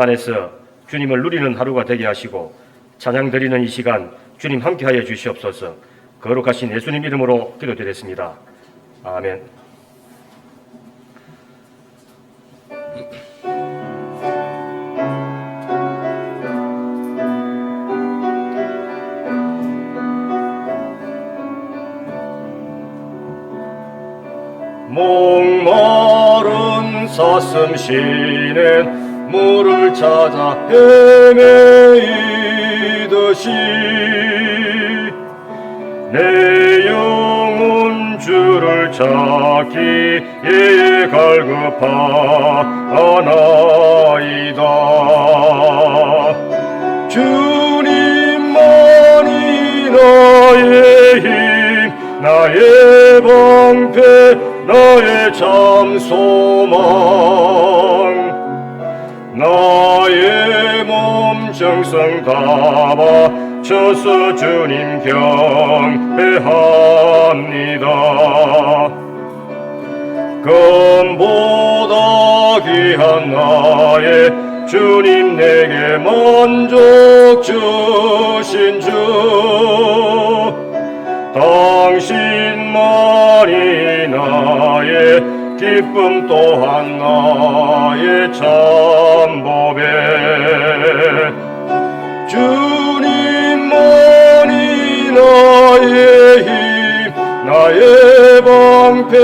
안에서 주님을 누리는 하루가 되게 하시고 찬양 드리는 이 시간 주님 함께하여 주시옵소서. 거룩하신 예수님 이름으로 기도드렸습니다. 아멘. 목마른 사슴 쉬는 물을 찾아 헤매이듯이 내 영혼 주를 찾기에 갈급하나이다. 주님만이 나의 힘, 나의 방패, 나의 참 소망. 나의 몸 정성 다 바쳐서 주님 경배합니다. 금보다 귀한 나의 주님, 내게 만족 주신 주, 당신만이 나의 기쁨 또한 나의 참보배. 주님만이 나의 힘, 나의 방패,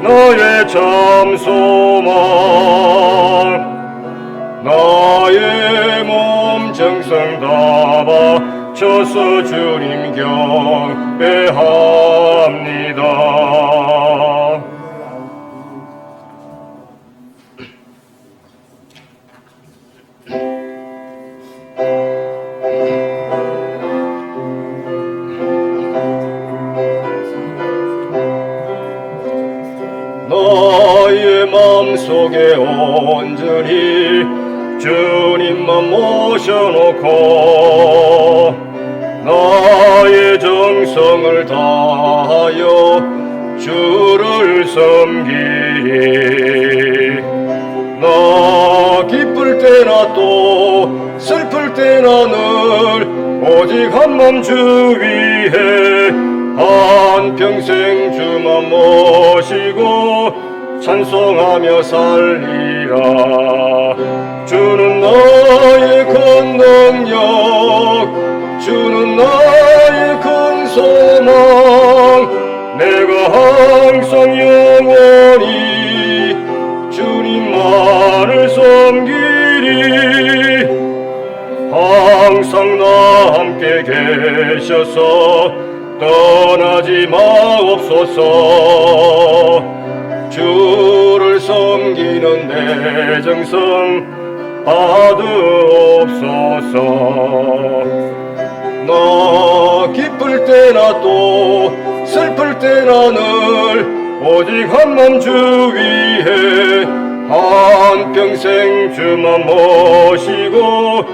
나의 참 소망. 나의 몸 정성 다 바쳐서 주님 경배합니다. 나의 마음속에 온전히 주님만 모셔놓고 나의 정성을 다하여 주를 섬기리. 나 기쁠 때나 또 슬플 때나 늘 오직 한 맘 주 위해 한평생 주만 모시고 찬송하며 살리라. 주는 나의 큰 능력, 주는 나의 큰 소망. 내가 항상 영원히 주님만을 섬기리. 항상 나 함께 계셔서 떠나지 마옵소서. 주를 섬기는 내 정성 받으옵소서. 나 기쁠 때나 또 슬플 때나 늘 오직 한 맘 주 위해 한평생 주만 모시고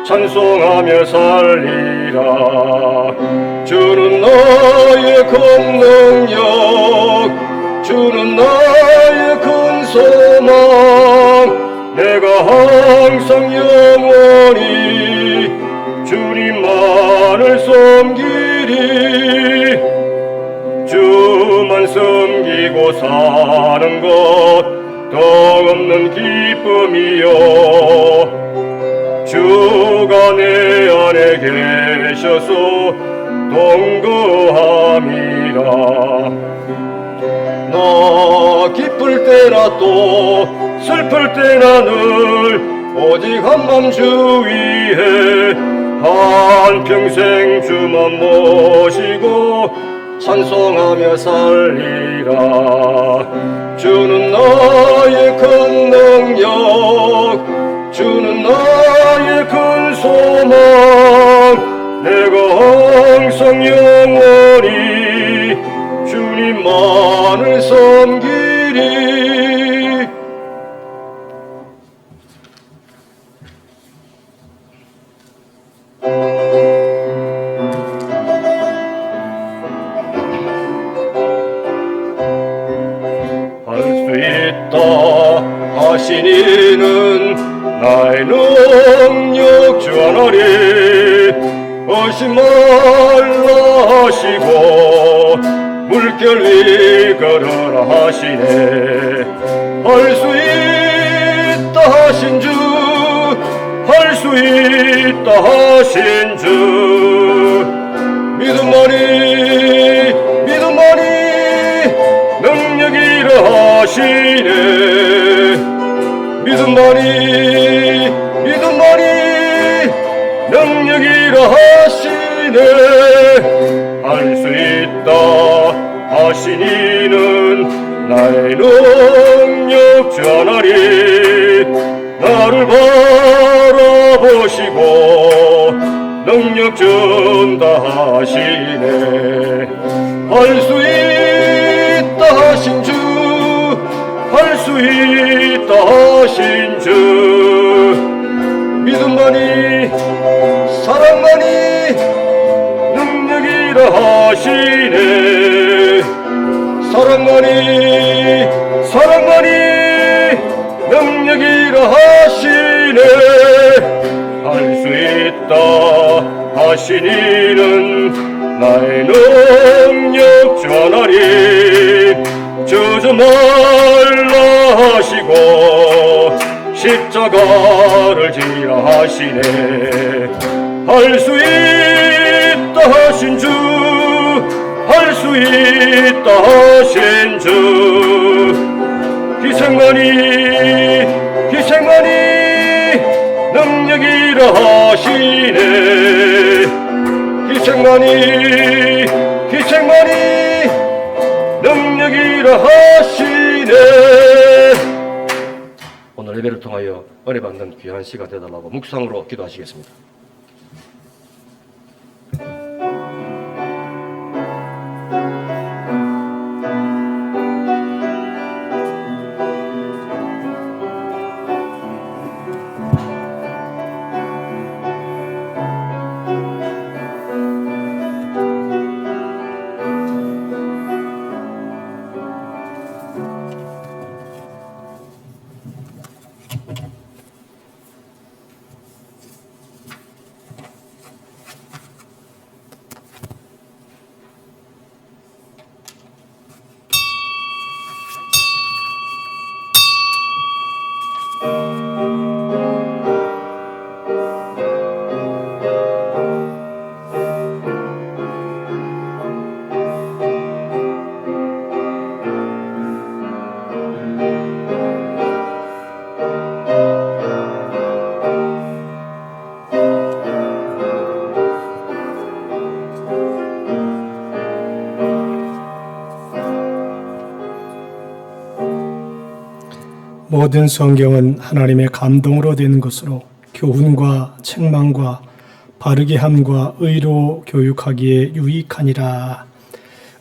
찬송하며 살리라. 주는 나의 큰 능력, 주는 나의 큰 소망. 내가 항상 영원히 주님만을 섬기리. 주만 섬기고 사는 것 덕없는 기쁨이요. 주가 내 안에 계셔서 동거함이라. 나 기쁠 때나 또 슬플 때나 늘 오직 한 맘 주 위해 한평생 주만 모시고 찬송하며 살리라. 주는 나의 큰 능력, 주는 나의 큰 소망. 내가 항상 영원히 주님만을 섬기리. 할 수 있다 하신 이는 나의 눈 능력 전하리 의심 말라 하시고 물결 이끌어라 하시네. 할 수 있다 하신 주, 할 수 있다 하신 주, 믿음만이 능력이라 하시네. 믿음만이 능력이라 하시네. 할 수 있다 하신 이는 나의 능력 전하리 나를 바라보시고 능력 준다 하시네. 할 수 있다 하신 주, 할 수 있다 하신 주, 믿음만이 사랑만이 능력이라 하시네. 사랑만이 능력이라 하시네. 할 수 있다 하신 이는 나의 능력 전하리 저주 말라 하시고 십자가를 지라 하시네. 할 수 있다 하신 주, 할 수 있다 하신 주, 희생만이 능력이라 하시네. 희생만이 능력이라 하시네. 오늘 예배를 통하여 은혜 받는 귀한 시가 되달라고 묵상으로 기도하시겠습니다. 모든 성경은 하나님의 감동으로 된 것으로 교훈과 책망과 바르게 함과 의로 교육하기에 유익하니라.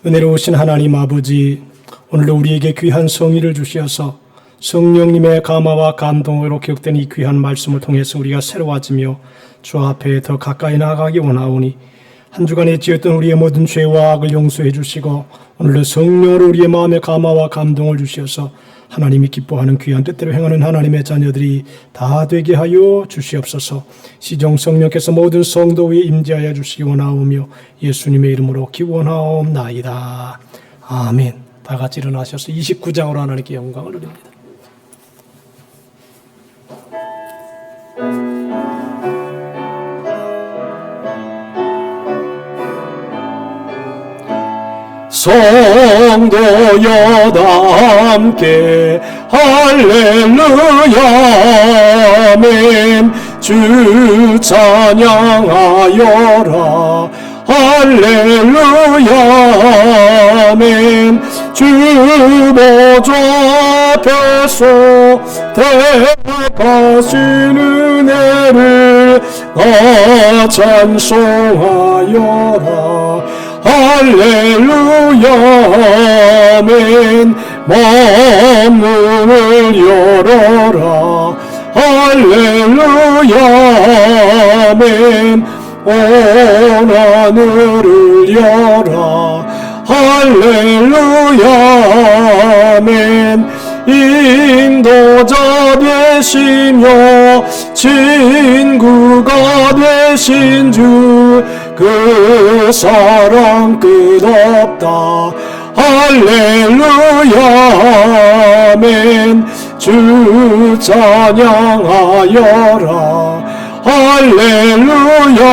은혜로우신 하나님 아버지, 오늘도 우리에게 귀한 성의를 주시어서 성령님의 감화와 감동으로 기억된 이 귀한 말씀을 통해서 우리가 새로워지며 주 앞에 더 가까이 나아가기 원하오니 한 주간에 지었던 우리의 모든 죄와 악을 용서해 주시고 오늘도 성령으로 우리의 마음에 감화와 감동을 주시어서 하나님이 기뻐하는 귀한 뜻대로 행하는 하나님의 자녀들이 다 되게 하여 주시옵소서. 시종 성령께서 모든 성도 위에 임재하여 주시기 원하오며 예수님의 이름으로 기원하옵나이다. 아멘. 다 같이 일어나셔서 29장으로 하나님께 영광을 드립니다. 성도여 다 함께 할렐루야 아멘. 주 찬양하여라 할렐루야 아멘. 주 보좌 앞에서 대하신 은혜를 다 찬송하여라 할렐루야 아멘. 마음을 열어라 할렐루야 아멘. 온 하늘을 열어 할렐루야 아멘. 인도자 되시며 친구가 되신 주 그 사랑 끝없다. 할렐루야 아멘. 주 찬양하여라. 할렐루야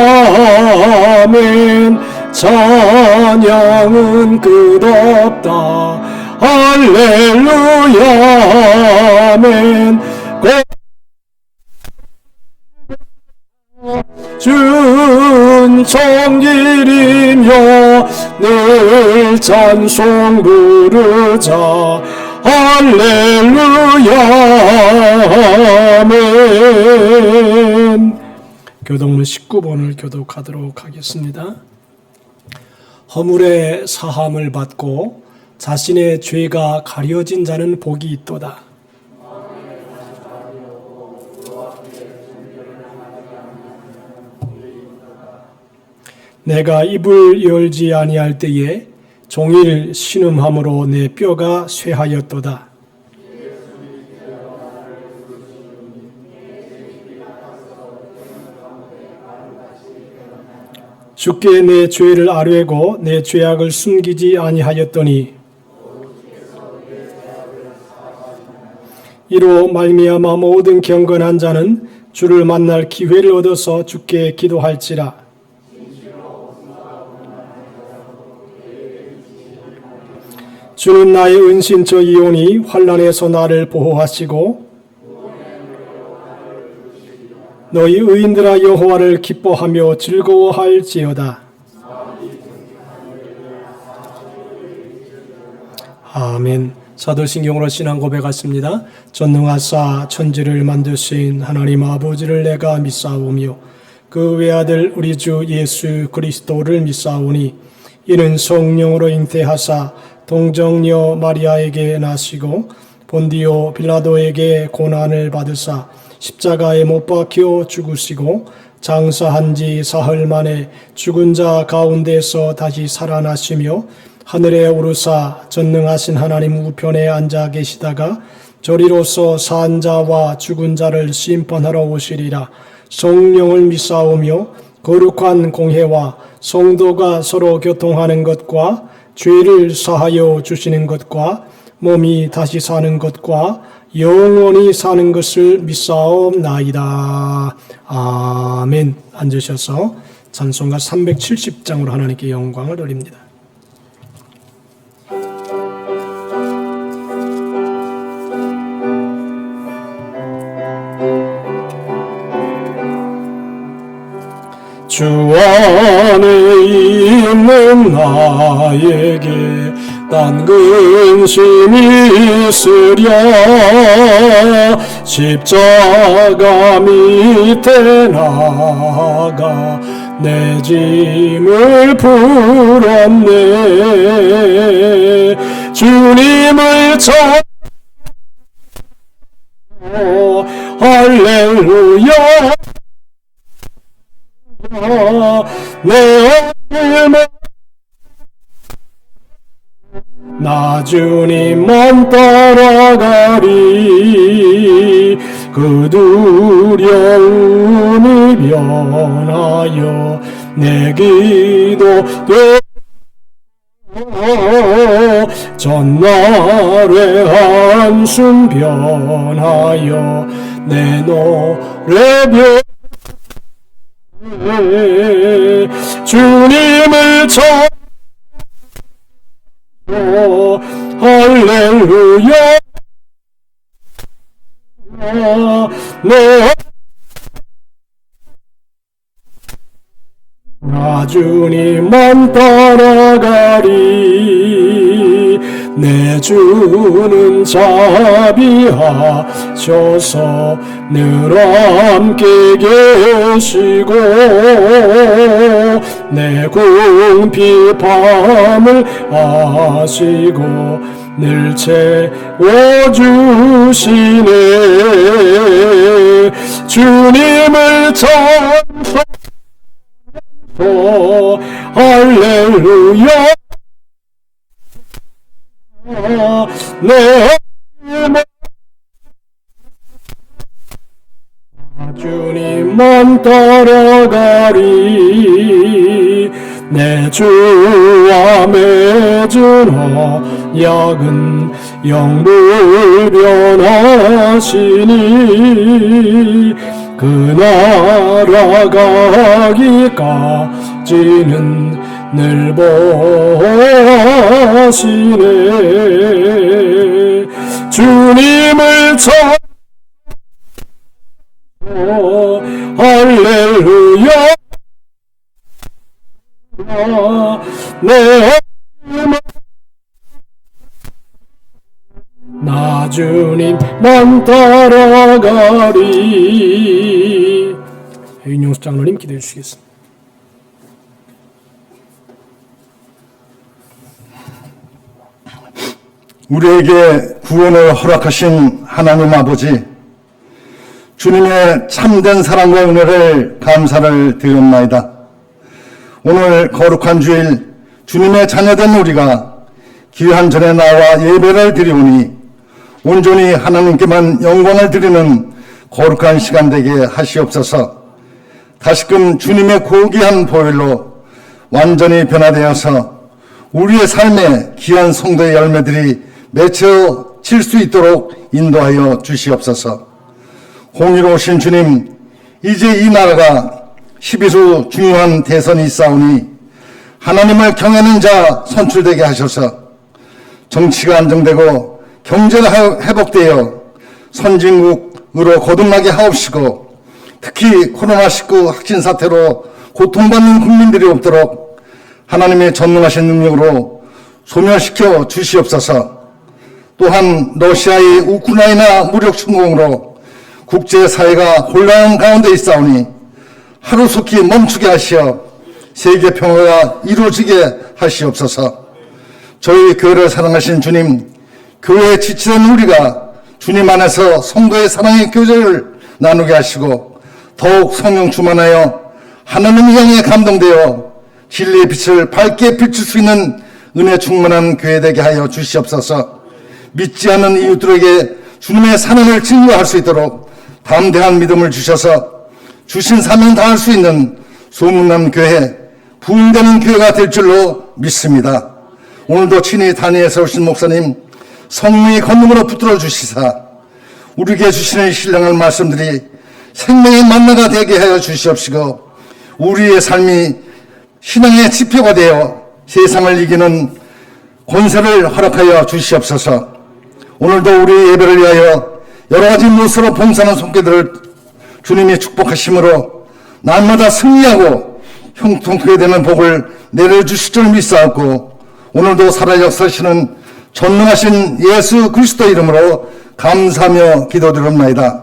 아멘. 찬양은 끝없다. 할렐루야 아멘. 준성길이며 늘 찬송 부르자. 할렐루야 아멘. 교독문 19번을 교독하도록 하겠습니다. 허물의 사함을 받고 자신의 죄가 가려진 자는 복이 있도다. 내가 입을 열지 아니할 때에 종일 신음함으로 내 뼈가 쇠하였도다. 주께 내 죄를 아뢰고 내 죄악을 숨기지 아니하였더니 이로 말미암아 모든 경건한 자는 주를 만날 기회를 얻어서 주께 기도할지라. 주는 나의 은신처이오니 환난에서 나를 보호하시고 너희 의인들아 여호와를 기뻐하며 즐거워할지어다. 아멘. 사도신경으로 신앙 고백하십니다. 전능하사 천지를 만드신 하나님 아버지를 내가 믿사오며 그 외아들 우리 주 예수 그리스도를 믿사오니 이는 성령으로 잉태하사 동정녀 마리아에게 나시고 본디오 빌라도에게 고난을 받으사 십자가에 못 박혀 죽으시고 장사한 지 사흘 만에 죽은 자 가운데서 다시 살아나시며 하늘에 오르사 전능하신 하나님 우편에 앉아 계시다가 저리로서 산 자와 죽은 자를 심판하러 오시리라. 성령을 믿사오며 거룩한 공회와 성도가 서로 교통하는 것과 죄를 사하여 주시는 것과 몸이 다시 사는 것과 영원히 사는 것을 믿사옵나이다. 아멘. 앉으셔서 찬송가 370장으로 하나님께 영광을 돌립니다. 주 안에 있는 나에게 딴 근심이 있으랴. 십자가 밑에 나가 내 짐을 풀었네. 주님을 찾아 할렐루야. 내 삶을 나 주님만 따라가리. 그 두려움이 변하여 내 기도 되어 전날의 한숨 변하여 내 노래 변 주님을 찾아 할렐루야. 나 주님만 따라가리. 내 주는 자비하셔서 늘 함께 계시고 내 궁핍함을 아시고 늘 채워주시네. 주님을 찬송하소 할렐루야. 내 주 주님만 따라가리. 내 주와 맺은 언약은 영불 변하시니 그 나라 가기까지는 늘 보시네. 주님을 할렐루야. 나 주님만 따라가리. 윤용수 장로님 기도해 주시겠습니다. 우리에게 구원을 허락하신 하나님 아버지, 주님의 참된 사랑과 은혜를 감사를 드렸나이다. 오늘 거룩한 주일 주님의 자녀된 우리가 귀한 전에 나와 예배를 드리오니 온전히 하나님께만 영광을 드리는 거룩한 시간 되게 하시옵소서. 다시금 주님의 고귀한 보혈로 완전히 변화되어서 우리의 삶에 귀한 성도의 열매들이 맺혀질 수 있도록 인도하여 주시옵소서. 공의로우신 주님, 이제 이 나라가 12수 중요한 대선이 있사오니 하나님을 경외하는 자 선출되게 하셔서 정치가 안정되고 경제가 회복되어 선진국으로 거듭나게 하옵시고, 특히 코로나19 확진 사태로 고통받는 국민들이 없도록 하나님의 전능하신 능력으로 소멸시켜 주시옵소서. 또한 러시아의 우크라이나 무력 침공으로 국제사회가 혼란 가운데 있사오니 하루속히 멈추게 하시어 세계 평화가 이루어지게 하시옵소서. 저희 교회를 사랑하신 주님, 교회에 지치는 우리가 주님 안에서 성도의 사랑의 교제를 나누게 하시고 더욱 성령 충만하여 하나님을 향해 감동되어 진리의 빛을 밝게 비출 수 있는 은혜 충만한 교회 되게 하여 주시옵소서. 믿지 않는 이웃들에게 주님의 사랑을 증거할 수 있도록 담대한 믿음을 주셔서 주신 사명 다할 수 있는 소문난 교회, 부흥되는 교회가 될 줄로 믿습니다. 오늘도 친히 단위에서 오신 목사님 성령의 권능으로 붙들어 주시사 우리에게 주시는 신령한 말씀들이 생명의 만나가 되게 하여 주시옵시고, 우리의 삶이 신앙의 지표가 되어 세상을 이기는 권세를 허락하여 주시옵소서. 오늘도 우리 예배를 위하여 여러 가지 무엇으로 봉사하는 손길들을 주님이 축복하심으로 날마다 승리하고 형통하게 되는 복을 내려주실 줄 믿사옵고, 오늘도 살아 역사하시는 전능하신 예수 그리스도 이름으로 감사하며 기도드립니다.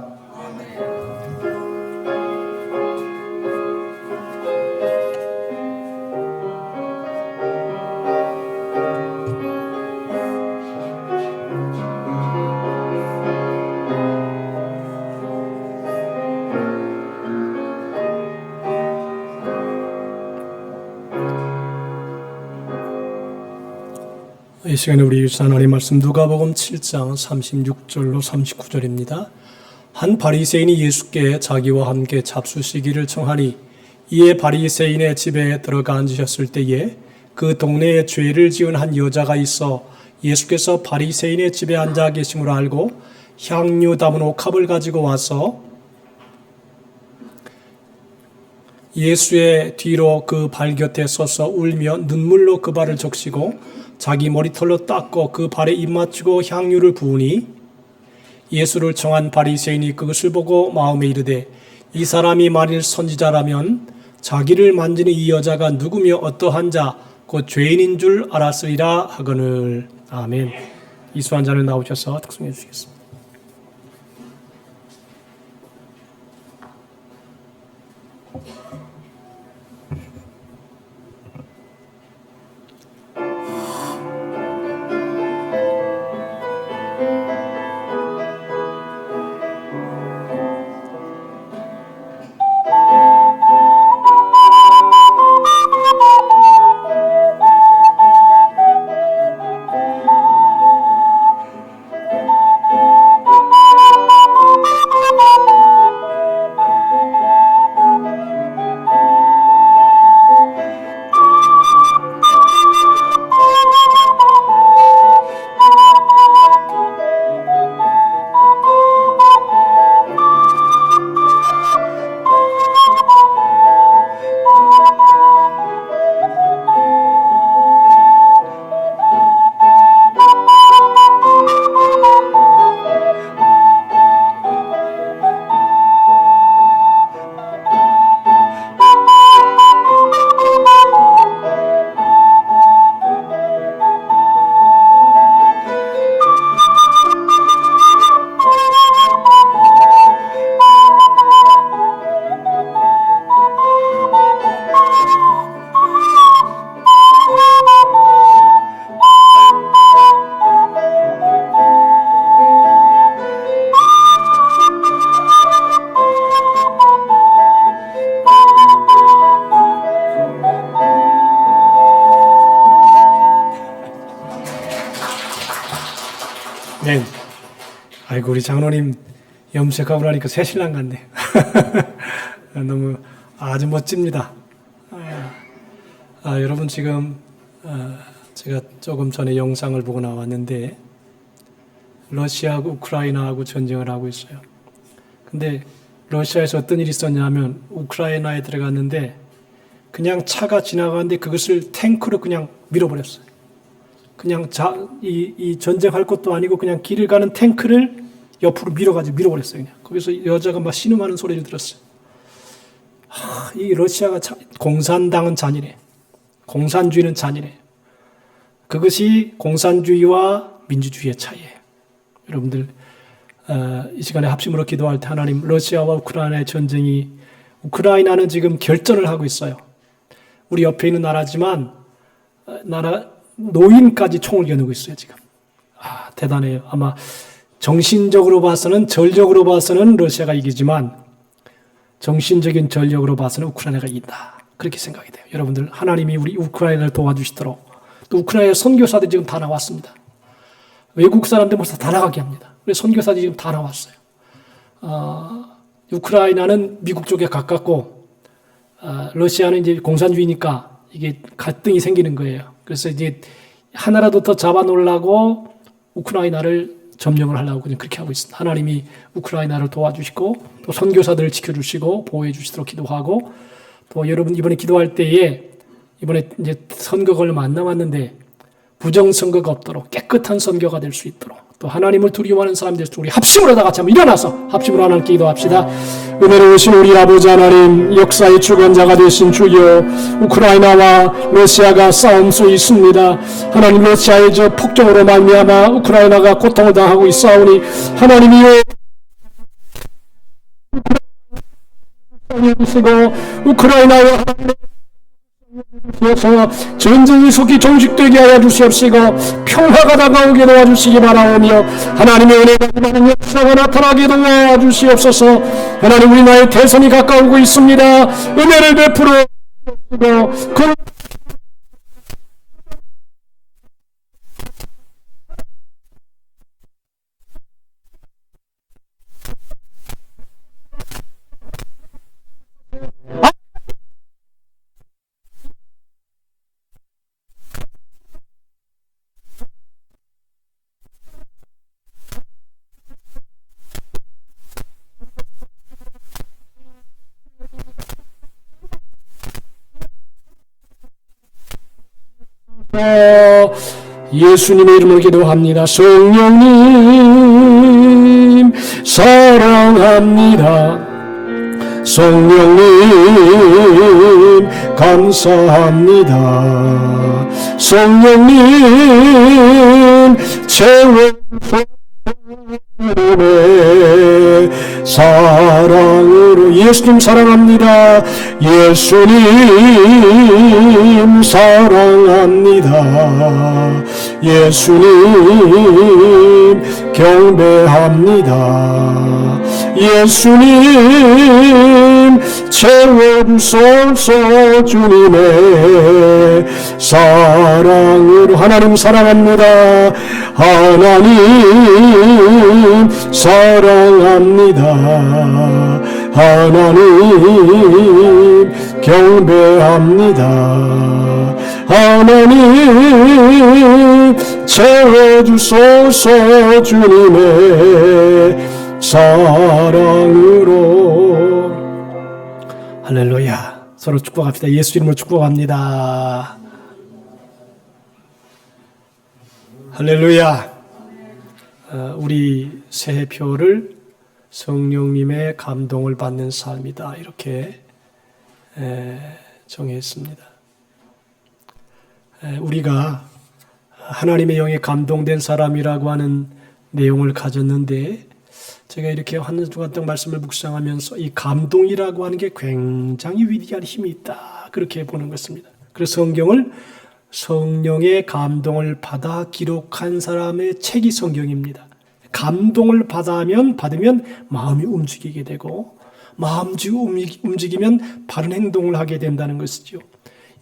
이 시간에 우리 유치한 하나님 말씀 누가복음 7장 36절로 39절입니다. 한 바리새인이 예수께 자기와 함께 잡수시기를 청하니 이에 바리새인의 집에 들어가 앉으셨을 때에 그 동네에 죄를 지은 한 여자가 있어 예수께서 바리새인의 집에 앉아 계심을 알고 향유 담은 옥합을 가지고 와서 예수의 뒤로 그 발 곁에 서서 울며 눈물로 그 발을 적시고 자기 머리털로 닦고 그 발에 입 맞추고 향유를 부으니 예수를 청한 바리새인이 그것을 보고 마음에 이르되 이 사람이 만일 선지자라면 자기를 만지는 이 여자가 누구며 어떠한 자 곧 죄인인 줄 알았으리라 하거늘. 아멘. 이수환 자는 나오셔서 특송해 주시겠습니다. 아이고, 우리 장로님 염색하고 나니까 새신랑 같네. 너무 아주 멋집니다. 여러분 지금 제가 조금 전에 영상을 보고 나왔는데 러시아하고 우크라이나하고 전쟁을 하고 있어요. 근데 러시아에서 어떤 일이 있었냐면 우크라이나에 들어갔는데 그냥 차가 지나가는데 그것을 탱크로 그냥 밀어버렸어요. 그냥 이 전쟁할 것도 아니고 그냥 길을 가는 탱크를 옆으로 밀어버렸어요. 그냥. 거기서 여자가 막 신음하는 소리를 들었어요. 이 러시아가 공산당은 잔인해. 공산주의는 잔인해. 그것이 공산주의와 민주주의의 차이예요. 여러분들 이 시간에 합심으로 기도할 때 하나님, 러시아와 우크라이나의 전쟁이, 우크라이나는 지금 결전을 하고 있어요. 우리 옆에 있는 나라지만 노인까지 총을 겨누고 있어요 지금. 대단해요. 아마 정신적으로 봐서는, 전력으로 봐서는 러시아가 이기지만 정신적인 전력으로 봐서는 우크라이나가 이긴다, 그렇게 생각이 돼요. 여러분들, 하나님이 우리 우크라이나를 도와주시도록. 또 우크라이나 선교사들이 지금 다 나왔습니다. 외국 사람들 벌써 다 나가게 합니다. 그래서 선교사들이 지금 다 나왔어요. 우크라이나는 미국 쪽에 가깝고 러시아는 이제 공산주의니까 이게 갈등이 생기는 거예요. 그래서 이제 하나라도 더 잡아놓으려고 우크라이나를 점령을 하려고 그냥 그렇게 하고 있습니다. 하나님이 우크라이나를 도와주시고 또 선교사들을 지켜주시고 보호해 주시도록 기도하고, 또 여러분 이번에 기도할 때에 이번에 이제 선거가 얼마 안 남았는데 부정선거가 없도록 깨끗한 선거가 될 수 있도록, 또 하나님을 두려워하는 사람들, 우리 합심으로 다 같이 한번 일어나서 합심으로 하나님께 기도합시다. 은혜로우신 우리 아버지 하나님, 역사의 주관자가 되신 주여, 우크라이나와 러시아가 싸움 속에 있습니다. 하나님, 러시아의 저 폭정으로 말미암아 우크라이나가 고통을 당하고 있사오니 하나님이여, 우크라이나와 전쟁이 속히 종식되게 하여 주시옵시고 평화가 다가오게 도와주시기 바라오며, 하나님의 은혜가 많은 역사가 나타나게 도와주시옵소서. 하나님, 우리나라의 대선이 가까우고 있습니다. 은혜를 베풀어 주시고 예수님의 이름으로 기도합니다. 성령님 사랑합니다. 성령님 감사합니다. 성령님 채워주소서. 사랑으로 예수님 사랑합니다. 예수님 사랑합니다. 예수님 경배합니다. 예수님 채워주소서. 주님의 사랑으로 하나님 사랑합니다. 하나님 사랑합니다. 하나님 경배합니다. 하나님 채워주소서. 주님의 사랑으로. 할렐루야. 서로 축복합시다. 예수 이름으로 축복합니다. 할렐루야. 우리 새해표를 성령님의 감동을 받는 삶이다, 이렇게 정했습니다. 우리가 하나님의 영에 감동된 사람이라고 하는 내용을 가졌는데, 제가 이렇게 한 주간 동안 말씀을 묵상하면서 이 감동이라고 하는 게 굉장히 위대한 힘이 있다, 그렇게 보는 것입니다. 그래서 성경을 성령의 감동을 받아 기록한 사람의 책이 성경입니다. 감동을 받으면 마음이 움직이게 되고, 마음이 움직이면 바른 행동을 하게 된다는 것이죠.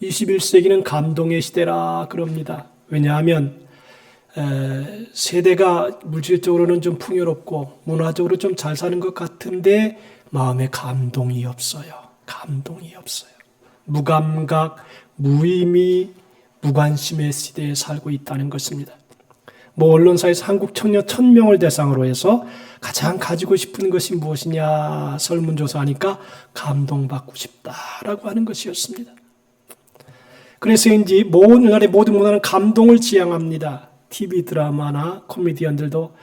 21세기는 감동의 시대라 그럽니다. 왜냐하면 세대가 물질적으로는 좀 풍요롭고 문화적으로 좀 잘 사는 것 같은데 마음에 감동이 없어요. 감동이 없어요. 무감각, 무의미, 무관심의 시대에 살고 있다는 것입니다. 뭐 언론사에서 한국 청년 1000명을 대상으로 해서 가장 가지고 싶은 것이 무엇이냐 설문조사하니까 감동받고 싶다라고 하는 것이었습니다. 그래서인지 오늘날의 모든 문화는 감동을 지향합니다. TV 드라마나 코미디언들도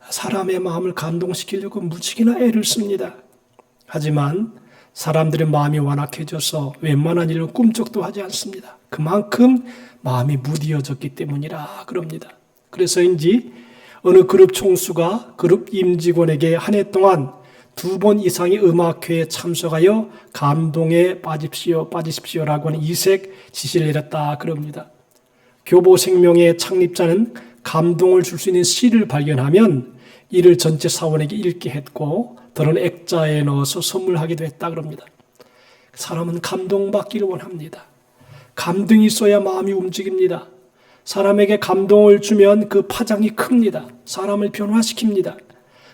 사람의 마음을 감동시키려고 무지개나 애를 씁니다. 하지만 사람들의 마음이 완악해져서 웬만한 일은 꿈쩍도 하지 않습니다. 그만큼 마음이 무디어졌기 때문이라 그럽니다. 그래서인지 어느 그룹 총수가 그룹 임직원에게 한 해 동안 2번 이상의 음악회에 참석하여 감동에 빠지십시오라고 하는 이색 지시를 내렸다 그럽니다. 교보생명의 창립자는 감동을 줄 수 있는 시를 발견하면 이를 전체 사원에게 읽게 했고 더러는 액자에 넣어서 선물하기도 했다 그럽니다. 사람은 감동받기를 원합니다. 감동이 있어야 마음이 움직입니다. 사람에게 감동을 주면 그 파장이 큽니다. 사람을 변화시킵니다.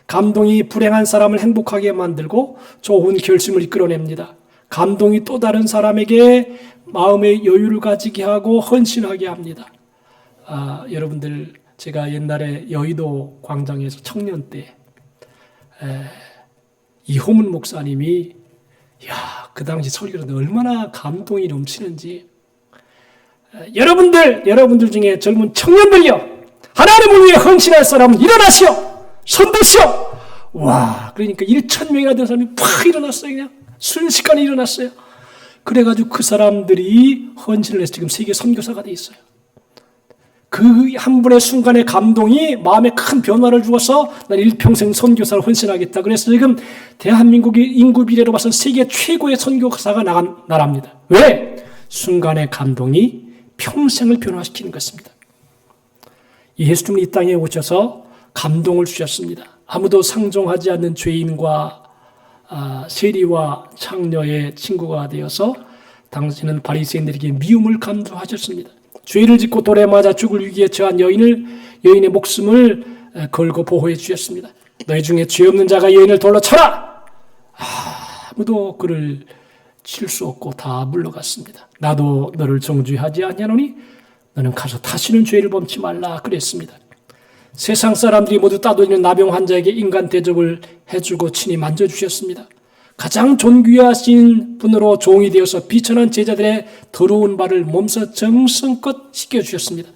감동이 불행한 사람을 행복하게 만들고 좋은 결심을 이끌어냅니다. 감동이 또 다른 사람에게 마음의 여유를 가지게 하고 헌신하게 합니다. 여러분들 제가 옛날에 여의도 광장에서 청년 때 이호문 목사님이 그 당시 설교를 얼마나 감동이 넘치는지 여러분들 중에 젊은 청년들이요 하나님을 위해 헌신할 사람은 일어나시오 선두시오. 와, 그러니까 1000명이나 되는 사람이 팍 일어났어요. 그냥 순식간에 일어났어요. 그래가지고 그 사람들이 헌신을 해서 지금 세계 선교사가 돼 있어요. 그 한 분의 순간의 감동이 마음에 큰 변화를 주어서 난 일평생 선교사를 헌신하겠다. 그래서 지금 대한민국이 인구 비례로 봐서 세계 최고의 선교사가 나간 나라입니다. 왜? 순간의 감동이 평생을 변화시키는 것입니다. 예수님은 이 땅에 오셔서 감동을 주셨습니다. 아무도 상종하지 않는 죄인과 세리와 창녀의 친구가 되어서 당신은 바리새인들에게 미움을 감수하셨습니다. 죄를 짓고 돌에 맞아 죽을 위기에 처한 여인의 목숨을 걸고 보호해 주셨습니다. 너희 중에 죄 없는 자가 여인을 돌로 쳐라! 아무도 그를 칠 수 없고 다 물러갔습니다. 나도 너를 정죄하지 아니하노니 너는 가서 다시는 죄를 범치 말라 그랬습니다. 세상 사람들이 모두 따돌리는 나병 환자에게 인간 대접을 해주고 친히 만져주셨습니다. 가장 존귀하신 분으로 종이 되어서 비천한 제자들의 더러운 발을 몸서 정성껏 씻겨주셨습니다.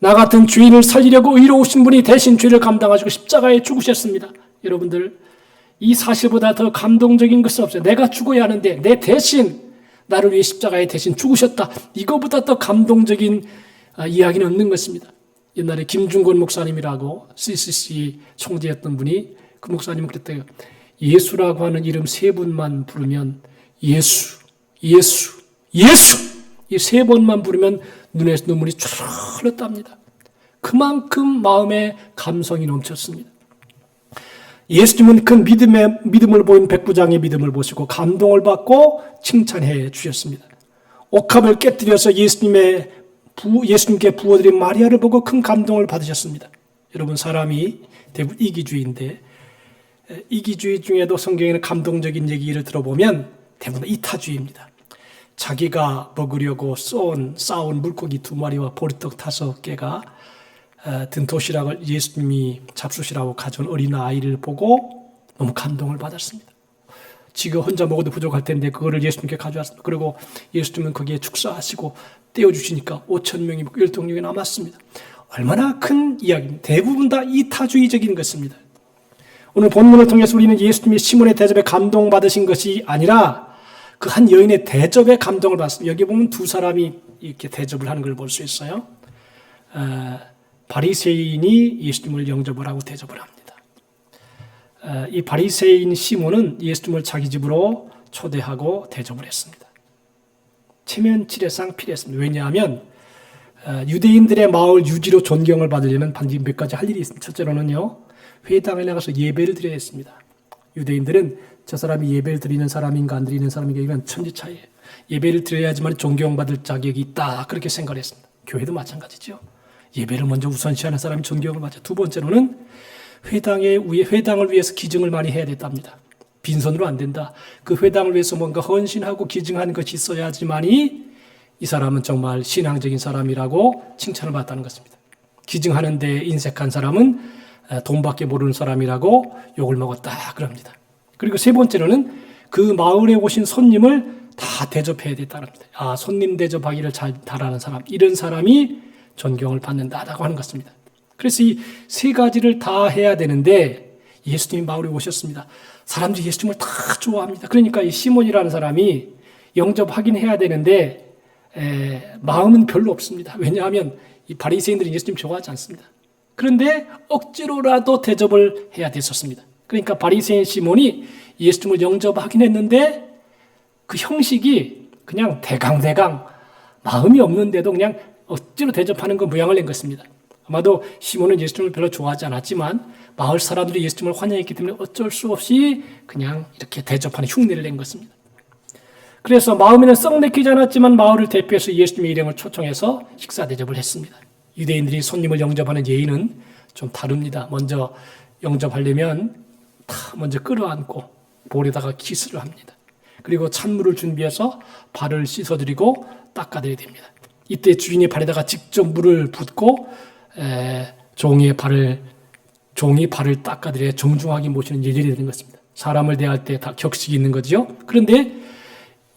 나 같은 죄인을 살리려고 의로우신 분이 대신 죄를 감당하시고 십자가에 죽으셨습니다. 여러분들 이 사실보다 더 감동적인 것은 없어요. 내가 죽어야 하는데 내 대신 나를 위해 십자가에 대신 죽으셨다. 이거보다 더 감동적인 이야기는 없는 것입니다. 옛날에 김중건 목사님이라고 CCC 총재였던 분이 그 목사님은 그랬대요. 예수라고 하는 이름 3번만 부르면 예수 이 3번만 부르면 눈에서 눈물이 촤르 흘렀답니다. 그만큼 마음에 감성이 넘쳤습니다. 예수님은 그 믿음을 보인 백부장의 믿음을 보시고 감동을 받고 칭찬해 주셨습니다. 옥합을 깨뜨려서 예수님께 부어드린 마리아를 보고 큰 감동을 받으셨습니다. 여러분 사람이 대부분 이기주의인데 이기주의 중에도 성경에는 감동적인 얘기를 들어보면 대부분 이타주의입니다. 자기가 먹으려고 쌓은 물고기 2마리와 보리떡 5개가 든 도시락을 예수님이 잡수시라고 가져온 어린아이를 보고 너무 감동을 받았습니다. 지가 혼자 먹어도 부족할 텐데 그거를 예수님께 가져왔습니다. 그리고 예수님은 거기에 축사하시고 떼어주시니까 5,000명이 먹고 12명이 남았습니다. 얼마나 큰 이야기입니다. 대부분 다 이타주의적인 것입니다. 오늘 본문을 통해서 우리는 예수님이 시몬의 대접에 감동받으신 것이 아니라 그 한 여인의 대접에 감동을 받습니다. 여기 보면 2 사람이 이렇게 대접을 하는 걸 볼 수 있어요. 바리새인이 예수님을 영접을 하고 대접을 합니다. 이 바리새인 시몬은 예수님을 자기 집으로 초대하고 대접을 했습니다. 체면치레상 필요했습니다. 왜냐하면 유대인들의 마을 유지로 존경을 받으려면 반드시 몇 가지 할 일이 있습니다. 첫째로는요. 회당에 나가서 예배를 드려야 했습니다. 유대인들은 저 사람이 예배를 드리는 사람인가 안 드리는 사람인가 이건 천지차이예요. 예배를 드려야지만 존경받을 자격이 있다 그렇게 생각을 했습니다. 교회도 마찬가지죠. 예배를 먼저 우선시하는 사람이 존경을 받죠. 두 번째로는 회당을 위해서 기증을 많이 해야 됐답니다. 빈손으로 안 된다. 그 회당을 위해서 뭔가 헌신하고 기증하는 것이 있어야지만이 이 사람은 정말 신앙적인 사람이라고 칭찬을 받았다는 것입니다. 기증하는 데 인색한 사람은 돈밖에 모르는 사람이라고 욕을 먹었다 그럽니다. 그리고 세 번째로는 그 마을에 오신 손님을 다 대접해야 됐다는 겁니다. 손님 대접하기를 잘하는 사람, 이런 사람이 존경을 받는다라고 하는 것입니다. 그래서 이 세 가지를 다 해야 되는데 예수님이 마을에 오셨습니다. 사람들이 예수님을 다 좋아합니다. 그러니까 이 시몬이라는 사람이 영접하긴 해야 되는데 마음은 별로 없습니다. 왜냐하면 이 바리새인들이 예수님 좋아하지 않습니다. 그런데 억지로라도 대접을 해야 됐었습니다. 그러니까 바리새인 시몬이 예수님을 영접하긴 했는데 그 형식이 그냥 대강대강 마음이 없는데도 그냥 억지로 대접하는 그 모양을 낸 것입니다. 아마도 시몬은 예수님을 별로 좋아하지 않았지만 마을 사람들이 예수님을 환영했기 때문에 어쩔 수 없이 그냥 이렇게 대접하는 흉내를 낸 것입니다. 그래서 마음에는 썩 내키지 않았지만 마을을 대표해서 예수님의 일행을 초청해서 식사 대접을 했습니다. 유대인들이 손님을 영접하는 예의는 좀 다릅니다. 먼저 영접하려면 다 먼저 끌어안고 볼에다가 키스를 합니다. 그리고 찬물을 준비해서 발을 씻어드리고 닦아드려야 됩니다. 이때 주인의 발에다가 직접 물을 붓고 종이 발을 닦아드려야 정중하게 모시는 예절이 되는 것입니다. 사람을 대할 때 다 격식이 있는 거죠. 그런데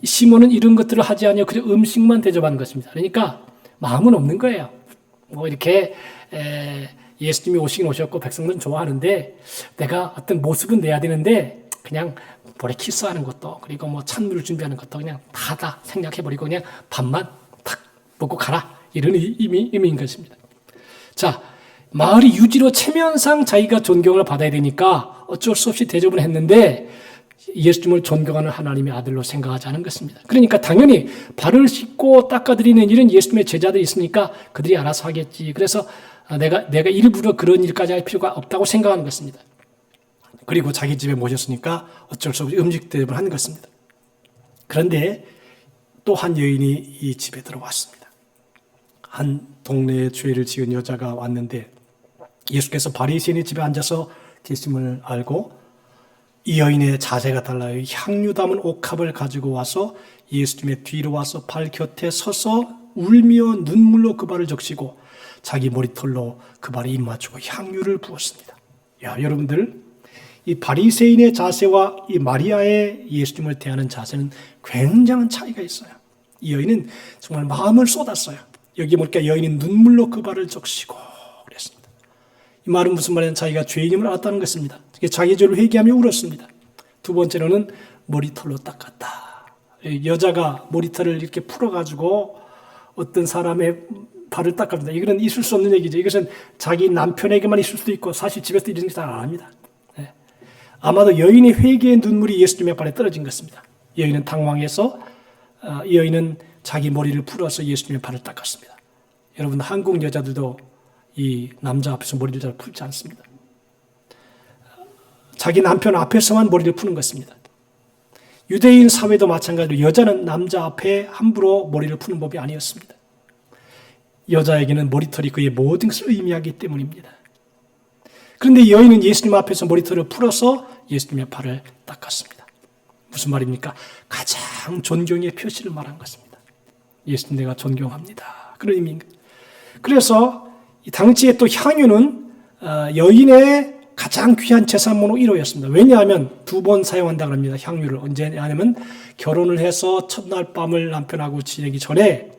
시몬은 이런 것들을 하지 않으며 그저 음식만 대접하는 것입니다. 그러니까 마음은 없는 거예요. 이렇게 예수님이 오시긴 오셨고 백성들은 좋아하는데 내가 어떤 모습은 내야 되는데 그냥 볼에 키스하는 것도 그리고 찬물을 준비하는 것도 그냥 다 생략해버리고 그냥 밥만 탁 먹고 가라, 이런 의미인 것입니다. 자, 마을이 유지로 체면상 자기가 존경을 받아야 되니까 어쩔 수 없이 대접을 했는데 예수님을 존경하는 하나님의 아들로 생각하지 않은 것입니다. 그러니까 당연히 발을 씻고 닦아드리는 일은 예수님의 제자들이 있으니까 그들이 알아서 하겠지. 그래서 내가 일부러 그런 일까지 할 필요가 없다고 생각하는 것입니다. 그리고 자기 집에 모셨으니까 어쩔 수 없이 음식 대접을 한 것입니다. 그런데 또 한 여인이 이 집에 들어왔습니다. 한 동네에 죄를 지은 여자가 왔는데 예수께서 바리새인의 집에 앉아서 계심을 알고 이 여인의 자세가 달라요. 향유 담은 옥합을 가지고 와서 예수님의 뒤로 와서 발 곁에 서서 울며 눈물로 그 발을 적시고 자기 머리털로 그 발에 입 맞추고 향유를 부었습니다. 여러분들, 이 바리새인의 자세와 이 마리아의 예수님을 대하는 자세는 굉장한 차이가 있어요. 이 여인은 정말 마음을 쏟았어요. 여기 보니까 여인은 눈물로 그 발을 적시고 그랬습니다. 이 말은 무슨 말이냐면 자기가 죄인임을 알았다는 것입니다. 자기 죄를 회개하며 울었습니다. 두 번째로는 머리털로 닦았다. 여자가 머리털을 이렇게 풀어가지고 어떤 사람의 발을 닦았다. 이거는 있을 수 없는 얘기죠. 이것은 자기 남편에게만 있을 수도 있고 사실 집에서 이런 게 잘 안 합니다. 아마도 여인의 회개의 눈물이 예수님의 발에 떨어진 것입니다. 여인은 당황해서 이 여인은 자기 머리를 풀어서 예수님의 발을 닦았습니다. 여러분, 한국 여자들도 이 남자 앞에서 머리를 잘 풀지 않습니다. 자기 남편 앞에서만 머리를 푸는 것입니다. 유대인 사회도 마찬가지로 여자는 남자 앞에 함부로 머리를 푸는 법이 아니었습니다. 여자에게는 머리털이 그의 모든 것을 의미하기 때문입니다. 그런데 이 여인은 예수님 앞에서 머리털을 풀어서 예수님의 발을 닦았습니다. 무슨 말입니까? 가장 존경의 표시를 말한 것입니다. 예수님 내가 존경합니다. 그런 의미입니다. 그래서 이 당시에 또 향유는 여인의 가장 귀한 재산번호 1호였습니다. 왜냐하면 두 번 사용한다고 합니다. 향유를. 언제냐면 결혼을 해서 첫날 밤을 남편하고 지내기 전에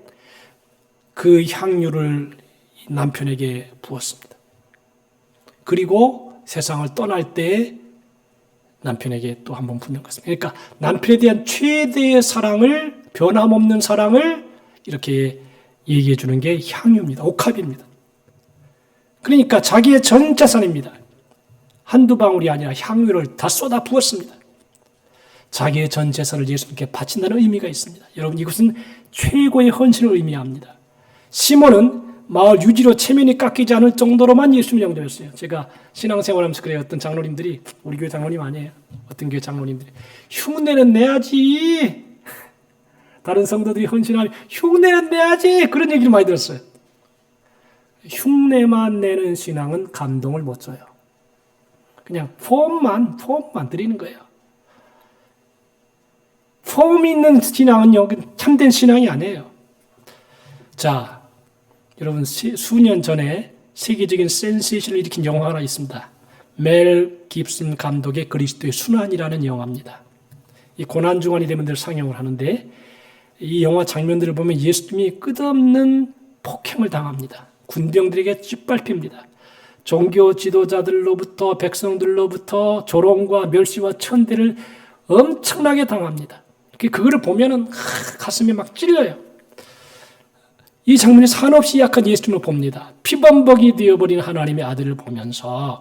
그 향유를 남편에게 부었습니다. 그리고 세상을 떠날 때 남편에게 또 한 번 붓는 것입니다. 그러니까 남편에 대한 최대의 사랑을, 변함없는 사랑을 이렇게 얘기해 주는 게 향유입니다. 옥합입니다. 그러니까 자기의 전 재산입니다. 한두 방울이 아니라 향유를 다 쏟아 부었습니다. 자기의 전 재산을 예수님께 바친다는 의미가 있습니다. 여러분, 이것은 최고의 헌신을 의미합니다. 시몬은 마을 유지로 체면이 깎이지 않을 정도로만 예수님을 영접했어요. 제가 신앙생활하면서 그래요. 어떤 장로님들이, 우리 교회 장로님 아니에요. 어떤 교회 장로님들이 흉내는 내야지. 다른 성도들이 헌신하면 흉내는 내야지. 그런 얘기를 많이 들었어요. 흉내만 내는 신앙은 감동을 못 줘요. 그냥 폼만 드리는 거예요. 폼 있는 신앙은 여기 참된 신앙이 아니에요. 자, 여러분 수년 전에 세계적인 센세이션을 일으킨 영화가 하나 있습니다. 멜 깁슨 감독의 그리스도의 순환이라는 영화입니다. 이 고난주간이 되면 늘 상영을 하는데 이 영화 장면들을 보면 예수님이 끝없는 폭행을 당합니다. 군병들에게 짓밟힙니다. 종교 지도자들로부터 백성들로부터 조롱과 멸시와 천대를 엄청나게 당합니다. 그거를 보면은 가슴이 막 찔려요. 이 장면에 산없이 약한 예수님을 봅니다. 피범벅이 되어버린 하나님의 아들을 보면서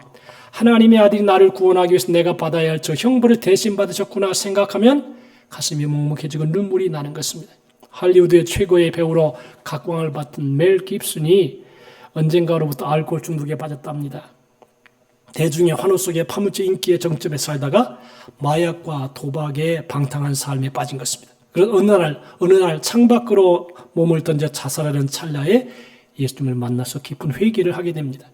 하나님의 아들이 나를 구원하기 위해서 내가 받아야 할 저 형벌을 대신 받으셨구나 생각하면 가슴이 묵묵해지고 눈물이 나는 것입니다. 할리우드의 최고의 배우로 각광을 받던 멜 깁슨이 언젠가로부터 알코올 중독에 빠졌답니다. 대중의 환호 속에 파묻혀 인기의 정점에 살다가 마약과 도박에 방탕한 삶에 빠진 것입니다. 그래서 어느 날 창밖으로 몸을 던져 자살하는 찰나에 예수님을 만나서 깊은 회개를 하게 됩니다.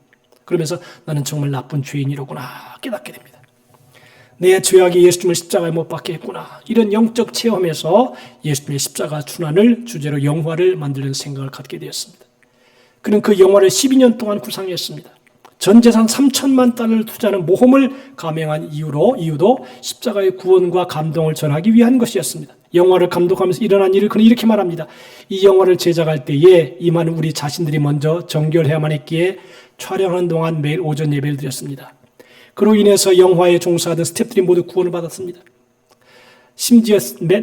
그러면서 나는 정말 나쁜 죄인이로구나 깨닫게 됩니다. 내 죄악이 예수님을 십자가에 못 박게 했구나. 이런 영적 체험에서 예수님의 십자가 순환을 주제로 영화를 만들려는 생각을 갖게 되었습니다. 그는 그 영화를 12년 동안 구상했습니다. 전 재산 3천만 달러를 투자하는 모험을 감행한 이유도 십자가의 구원과 감동을 전하기 위한 것이었습니다. 영화를 감독하면서 일어난 일을 그는 이렇게 말합니다. 이 영화를 제작할 때에 이만 우리 자신들이 먼저 정결해야만 했기에 촬영하는 동안 매일 오전 예배를 드렸습니다. 그로 인해서 영화에 종사하던 스태프들이 모두 구원을 받았습니다. 심지어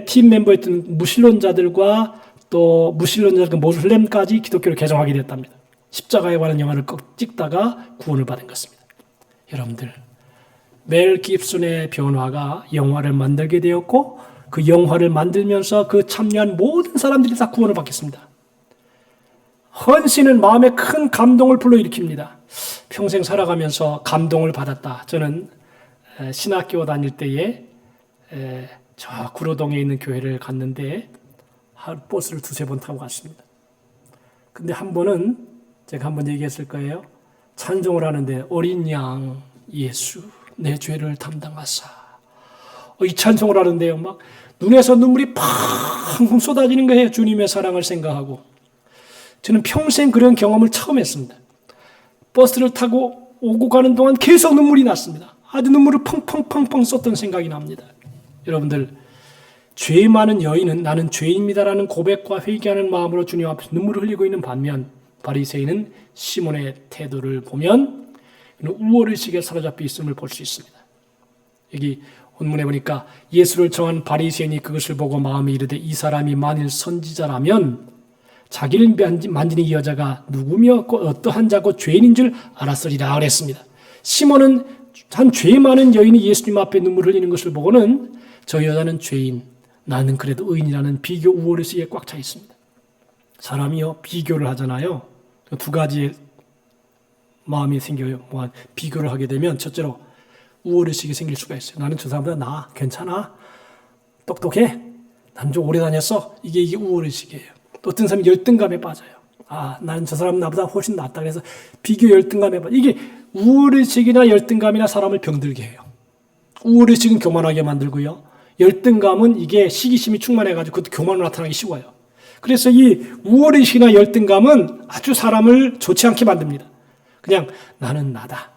팀 멤버였던 무신론자들과 또 무신론자들 모슬렘까지 기독교를 개종하게 됐답니다. 십자가에 관한 영화를 꼭 찍다가 구원을 받은 것입니다. 여러분들, 멜 깁슨의 변화가 영화를 만들게 되었고 그 영화를 만들면서 그 참여한 모든 사람들이 다 구원을 받겠습니다. 헌신은 마음에 큰 감동을 불러일으킵니다. 평생 살아가면서 감동을 받았다. 저는 신학교 다닐 때에 저 구로동에 있는 교회를 갔는데 버스를 두세 번 타고 갔습니다. 근데 한 번은 제가 한번 얘기했을 거예요. 찬송을 하는데 어린 양 예수 내 죄를 담당하사. 이 찬송을 하는데요. 막 눈에서 눈물이 팡 쏟아지는 거예요. 주님의 사랑을 생각하고. 저는 평생 그런 경험을 처음 했습니다. 버스를 타고 오고 가는 동안 계속 눈물이 났습니다. 아주 눈물을 펑펑펑펑 쏟던 생각이 납니다. 여러분들, 죄 많은 여인은 나는 죄인입니다라는 고백과 회개하는 마음으로 주님 앞에서 눈물을 흘리고 있는 반면 바리새인은 시몬의 태도를 보면 우월의식에 사로잡혀 있음을 볼 수 있습니다. 여기 본문에 보니까 예수를 정한 바리새인이 그것을 보고 마음에 이르되 이 사람이 만일 선지자라면 자기를 만지는 이 여자가 누구며 어떠한 자고 죄인인 줄 알았으리라 그랬습니다. 시몬은 한 죄 많은 여인이 예수님 앞에 눈물 흘리는 것을 보고는 저 여자는 죄인, 나는 그래도 의인이라는 비교 우월의식에 꽉 차 있습니다. 사람이요 비교를 하잖아요. 두 가지의 마음이 생겨요. 비교를 하게 되면 첫째로 우월의식이 생길 수가 있어요. 나는 저 사람보다 나아, 괜찮아, 똑똑해, 난 좀 오래 다녔어. 이게 우월의식이에요. 또 어떤 사람이 열등감에 빠져요. 나는 저 사람 나보다 훨씬 낫다. 그래서 비교 열등감에 빠져. 이게 우월의식이나 열등감이나 사람을 병들게 해요. 우월의식은 교만하게 만들고요. 열등감은 이게 시기심이 충만해가지고 그것도 교만으로 나타나기 쉬워요. 그래서 이 우월의식이나 열등감은 아주 사람을 좋지 않게 만듭니다. 그냥 나는 나다.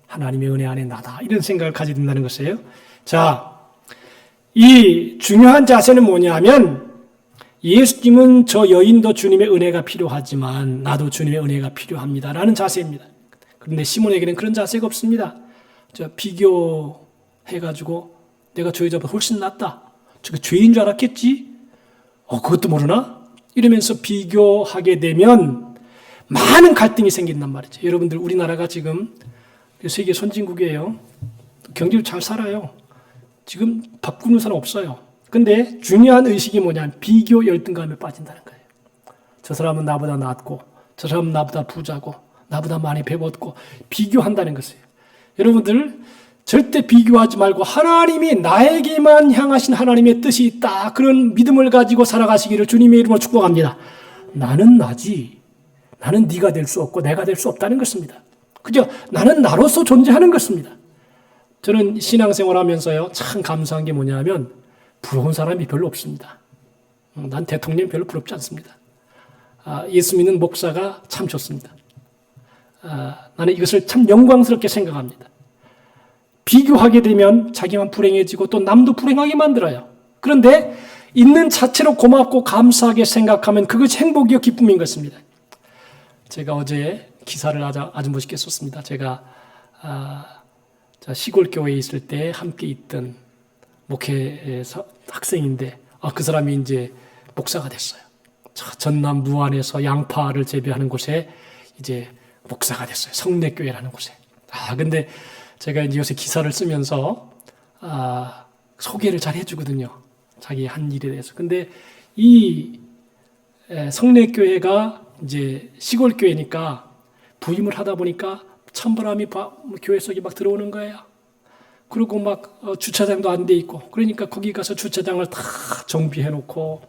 하나님의 은혜 안에 나다. 이런 생각을 가지게 된다는 것이에요. 자, 이 중요한 자세는 뭐냐 하면 예수님은 저 여인도 주님의 은혜가 필요하지만 나도 주님의 은혜가 필요합니다라는 자세입니다. 그런데 시몬에게는 그런 자세가 없습니다. 비교해가지고 내가 저 여자보다 훨씬 낫다. 저거 죄인 줄 알았겠지? 그것도 모르나? 이러면서 비교하게 되면 많은 갈등이 생긴단 말이죠. 여러분들, 우리나라가 지금 세계 선진국이에요. 경제로 잘 살아요. 지금 밥 굶는 사람 없어요. 근데 중요한 의식이 뭐냐면 비교 열등감에 빠진다는 거예요. 저 사람은 나보다 낫고, 저 사람은 나보다 부자고, 나보다 많이 배웠고, 비교한다는 것이에요. 여러분들, 절대 비교하지 말고 하나님이 나에게만 향하신 하나님의 뜻이 있다. 그런 믿음을 가지고 살아가시기를 주님의 이름으로 축복합니다. 나는 나지. 나는 네가 될 수 없고 내가 될 수 없다는 것입니다. 그저 나는 나로서 존재하는 것입니다. 저는 신앙생활 하면서요, 참 감사한 게 뭐냐면 부러운 사람이 별로 없습니다. 난 대통령이 별로 부럽지 않습니다. 예수 믿는 목사가 참 좋습니다. 나는 이것을 참 영광스럽게 생각합니다. 비교하게 되면 자기만 불행해지고 또 남도 불행하게 만들어요. 그런데 있는 자체로 고맙고 감사하게 생각하면 그것이 행복이요 기쁨인 것입니다. 제가 어제 기사를 아주 멋있게 썼습니다. 제가 시골 교회에 있을 때 함께 있던 목회 학생인데 그 사람이 이제 목사가 됐어요. 전남 무안에서 양파를 재배하는 곳에 이제 목사가 됐어요. 성례교회라는 곳에. 근데 제가 이제 요새 기사를 쓰면서 소개를 잘 해주거든요. 자기 한 일에 대해서. 근데 이 성례교회가 이제 시골 교회니까 부임을 하다 보니까 찬바람이 교회 속에 막 들어오는 거예요. 그리고 막 주차장도 안 돼 있고, 그러니까 거기 가서 주차장을 다 정비해 놓고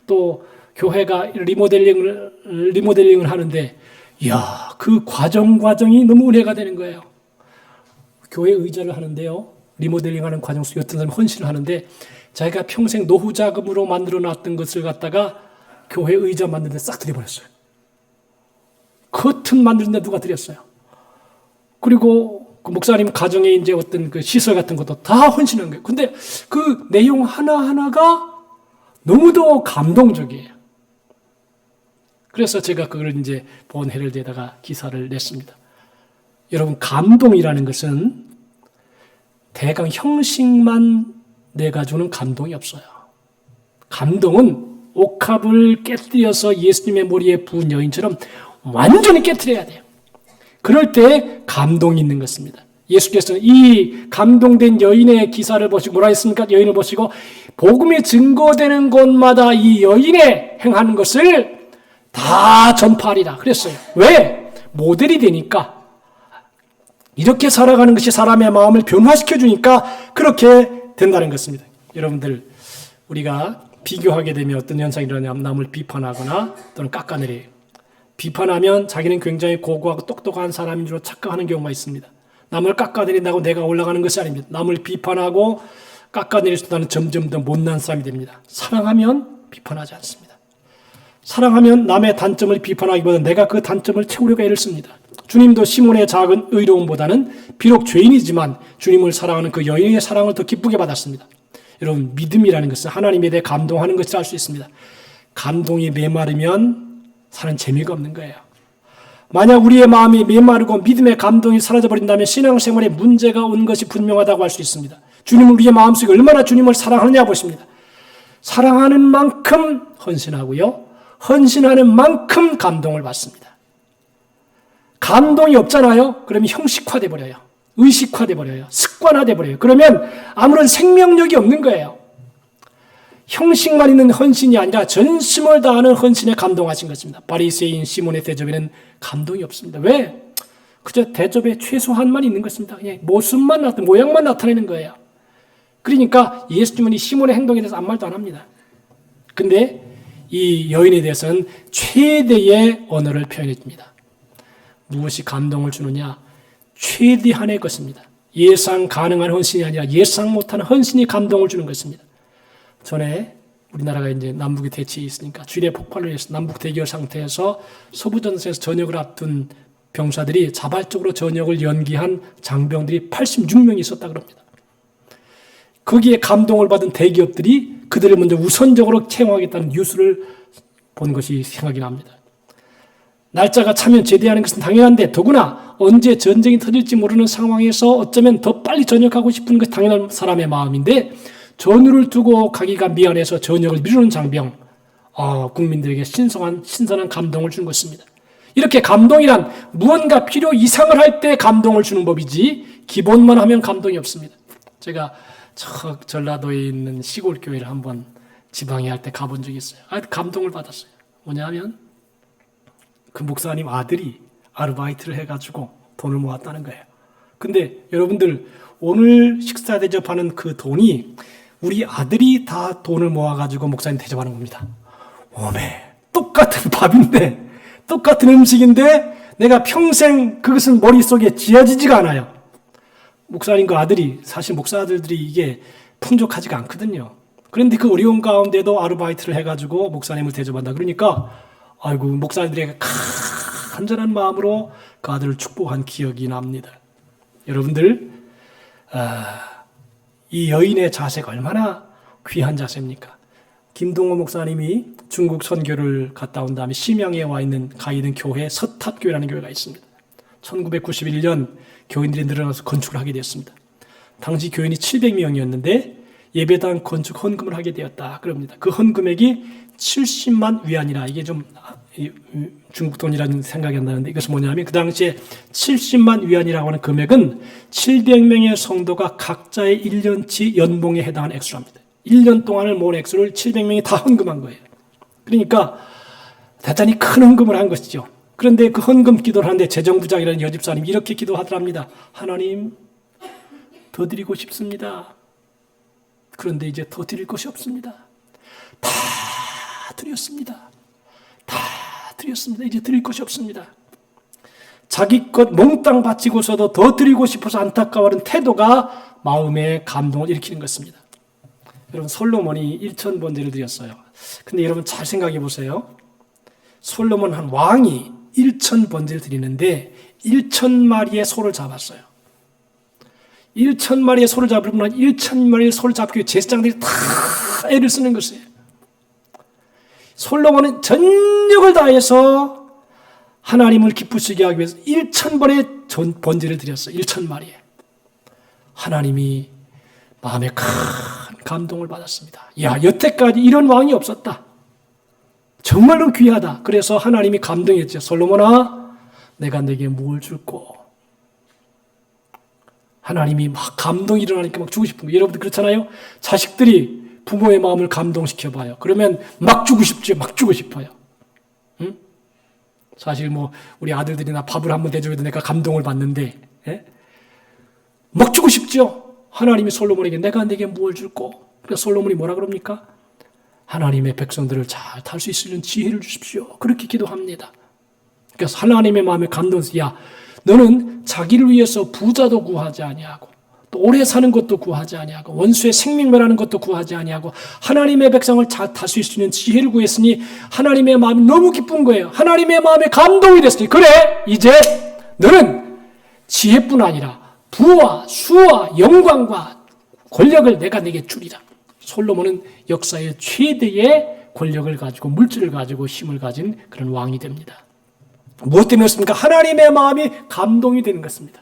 또 교회가 리모델링을 하는데, 이야, 그 과정이 너무 은혜가 되는 거예요. 교회 의자를 하는데요, 리모델링하는 과정 속에 어떤 사람이 헌신을 하는데 자기가 평생 노후 자금으로 만들어 놨던 것을 갖다가 교회 의자 만드는데 싹 들여버렸어요. 커튼 만드는데 누가 들였어요. 그리고 그 목사님 가정에 이제 어떤 그 시설 같은 것도 다 헌신한 거예요. 근데 그 내용 하나하나가 너무도 감동적이에요. 그래서 제가 그걸 이제 본 헤럴드에다가 기사를 냈습니다. 여러분, 감동이라는 것은 대강 형식만 내가지고는 감동이 없어요. 감동은 옥합을 깨뜨려서 예수님의 머리에 부은 여인처럼 완전히 깨뜨려야 돼요. 그럴 때 감동이 있는 것입니다. 예수께서는 이 감동된 여인의 기사를 보시고 뭐라 했습니까? 여인을 보시고 복음이 증거되는 곳마다 이 여인의 행하는 것을 다 전파하리라 그랬어요. 왜? 모델이 되니까. 이렇게 살아가는 것이 사람의 마음을 변화시켜 주니까 그렇게 된다는 것입니다. 여러분들, 우리가 비교하게 되면 어떤 현상이 일어나냐면 남을 비판하거나 또는 깎아내려요. 비판하면 자기는 굉장히 고고하고 똑똑한 사람인 줄 착각하는 경우가 있습니다. 남을 깎아내린다고 내가 올라가는 것이 아닙니다. 남을 비판하고 깎아내릴 수 나는 점점 더 못난 사람이 됩니다. 사랑하면 비판하지 않습니다. 사랑하면 남의 단점을 비판하기보다 내가 그 단점을 채우려고 애를 씁니다. 주님도 시몬의 작은 의로움보다는 비록 죄인이지만 주님을 사랑하는 그 여인의 사랑을 더 기쁘게 받았습니다. 여러분, 믿음이라는 것은 하나님에 대해 감동하는 것을 알 수 있습니다. 감동이 메마르면 사는 재미가 없는 거예요. 만약 우리의 마음이 메마르고 믿음의 감동이 사라져버린다면 신앙생활에 문제가 온 것이 분명하다고 할 수 있습니다. 주님은 우리의 마음속에 얼마나 주님을 사랑하느냐 보십니다. 사랑하는 만큼 헌신하고요, 헌신하는 만큼 감동을 받습니다. 감동이 없잖아요? 그러면 형식화돼 버려요. 의식화돼 버려요. 습관화돼 버려요. 그러면 아무런 생명력이 없는 거예요. 형식만 있는 헌신이 아니라 전심을 다하는 헌신에 감동하신 것입니다. 바리새인 시몬의 대접에는 감동이 없습니다. 왜? 그저 대접에 최소한만 있는 것입니다. 그냥 모양만 나타내는 거예요. 그러니까 예수님은 이 시몬의 행동에 대해서 아무 말도 안 합니다. 근데 이 여인에 대해서는 최대의 언어를 표현해 줍니다. 무엇이 감동을 주느냐? 최대한의 것입니다. 예상 가능한 헌신이 아니라 예상 못하는 헌신이 감동을 주는 것입니다. 전에 우리나라가 이제 남북이 대치에 있으니까 주일에 폭발을 해서 남북 대결 상태에서 서부전선에서 전역을 앞둔 병사들이 자발적으로 전역을 연기한 장병들이 86명이 있었다 그럽니다. 거기에 감동을 받은 대기업들이 그들을 먼저 우선적으로 채용하겠다는 뉴스를 본 것이 생각이 납니다. 날짜가 차면 제대하는 것은 당연한데 더구나 언제 전쟁이 터질지 모르는 상황에서 어쩌면 더 빨리 전역하고 싶은 것이 당연한 사람의 마음인데 전우를 두고 가기가 미안해서 전역을 미루는 장병, 국민들에게 신선한 감동을 주는 것입니다. 이렇게 감동이란 무언가 필요 이상을 할 때 감동을 주는 법이지 기본만 하면 감동이 없습니다. 제가 전라도에 있는 시골 교회를 한번 지방에 할 때 가본 적이 있어요. 감동을 받았어요. 뭐냐면 그 목사님 아들이 아르바이트를 해가지고 돈을 모았다는 거예요. 근데 여러분들, 오늘 식사 대접하는 그 돈이 우리 아들이 다 돈을 모아가지고 목사님 대접하는 겁니다. 오메, 똑같은 밥인데 똑같은 음식인데 내가 평생 그것은 머릿속에 지어지지가 않아요. 목사님과 아들이, 사실 목사 아들들이 이게 풍족하지가 않거든요. 그런데 그 어려운 가운데도 아르바이트를 해가지고 목사님을 대접한다. 그러니까 아이고 목사님들에게 간절한 마음으로 그 아들을 축복한 기억이 납니다. 여러분들 이 여인의 자세가 얼마나 귀한 자세입니까? 김동호 목사님이 중국 선교를 갔다 온 다음에 심양에 가 있는 교회 서탑교회라는 교회가 있습니다. 1991년 교인들이 늘어나서 건축을 하게 되었습니다. 당시 교인이 700명이었는데 예배당 건축 헌금을 하게 되었다 그럽니다. 그 헌금액이 70만 위안이라, 이게 좀 중국 돈이라는 생각이 안 나는데, 이것은 뭐냐면 그 당시에 70만 위안이라고 하는 금액은 700명의 성도가 각자의 1년치 연봉에 해당하는 액수랍니다. 1년 동안을 모은 액수를 700명이 다 헌금한 거예요. 그러니까 대단히 큰 헌금을 한 것이죠. 그런데 그 헌금 기도를 하는데 재정부장이라는 여집사님이 이렇게 기도하더랍니다. 하나님, 더 드리고 싶습니다. 그런데 이제 더 드릴 것이 없습니다. 다 드렸습니다. 다 드렸습니다. 이제 드릴 것이 없습니다. 자기 것 몽땅 바치고서도 더 드리고 싶어서 안타까워하는 태도가 마음의 감동을 일으키는 것입니다. 여러분, 솔로몬이 1,000번제를 드렸어요. 근데 여러분 잘 생각해 보세요. 솔로몬 한 왕이 1,000번제를 드리는데 1,000마리의 소를 잡았어요. 1,000마리의 소를 잡으면 1,000마리의 소를 잡기 위해 제사장들이 다 애를 쓰는 것이에요. 솔로몬은 전력을 다해서 하나님을 기쁘시게 하기 위해서 1,000번의 번제를 드렸어요. 1,000마리에. 하나님이 마음에 큰 감동을 받았습니다. 야, 여태까지 이런 왕이 없었다. 정말로 귀하다. 그래서 하나님이 감동했죠. 솔로몬아, 내가 내게 뭘 줄꼬? 하나님이 막 감동이 일어나니까 막 주고 싶은 거예요. 여러분들 그렇잖아요? 자식들이 부모의 마음을 감동시켜봐요. 그러면 막 주고 싶죠. 막 주고 싶어요. 응? 사실 뭐 우리 아들들이나 밥을 한번 대줘도 내가 감동을 받는데, 예? 막 주고 싶죠. 하나님이 솔로몬에게 내가 내게 뭘 줄꼬? 그래서 솔로몬이 뭐라 그럽니까? 하나님의 백성들을 잘 탈 수 있는 지혜를 주십시오. 그렇게 기도합니다. 그래서 하나님의 마음에 감동해서, 야, 너는 자기를 위해서 부자도 구하지 아니하고 또 오래 사는 것도 구하지 아니하고 원수의 생명멸하는 것도 구하지 아니하고 하나님의 백성을 잘 다스릴 수 있는 지혜를 구했으니 하나님의 마음이 너무 기쁜 거예요. 하나님의 마음에 감동이 됐으니, 그래, 이제 너는 지혜뿐 아니라 부와 수와 영광과 권력을 내가 내게 주리라. 솔로몬은 역사의 최대의 권력을 가지고 물질을 가지고 힘을 가진 그런 왕이 됩니다. 무엇 때문이었습니까? 하나님의 마음이 감동이 되는 것입니다.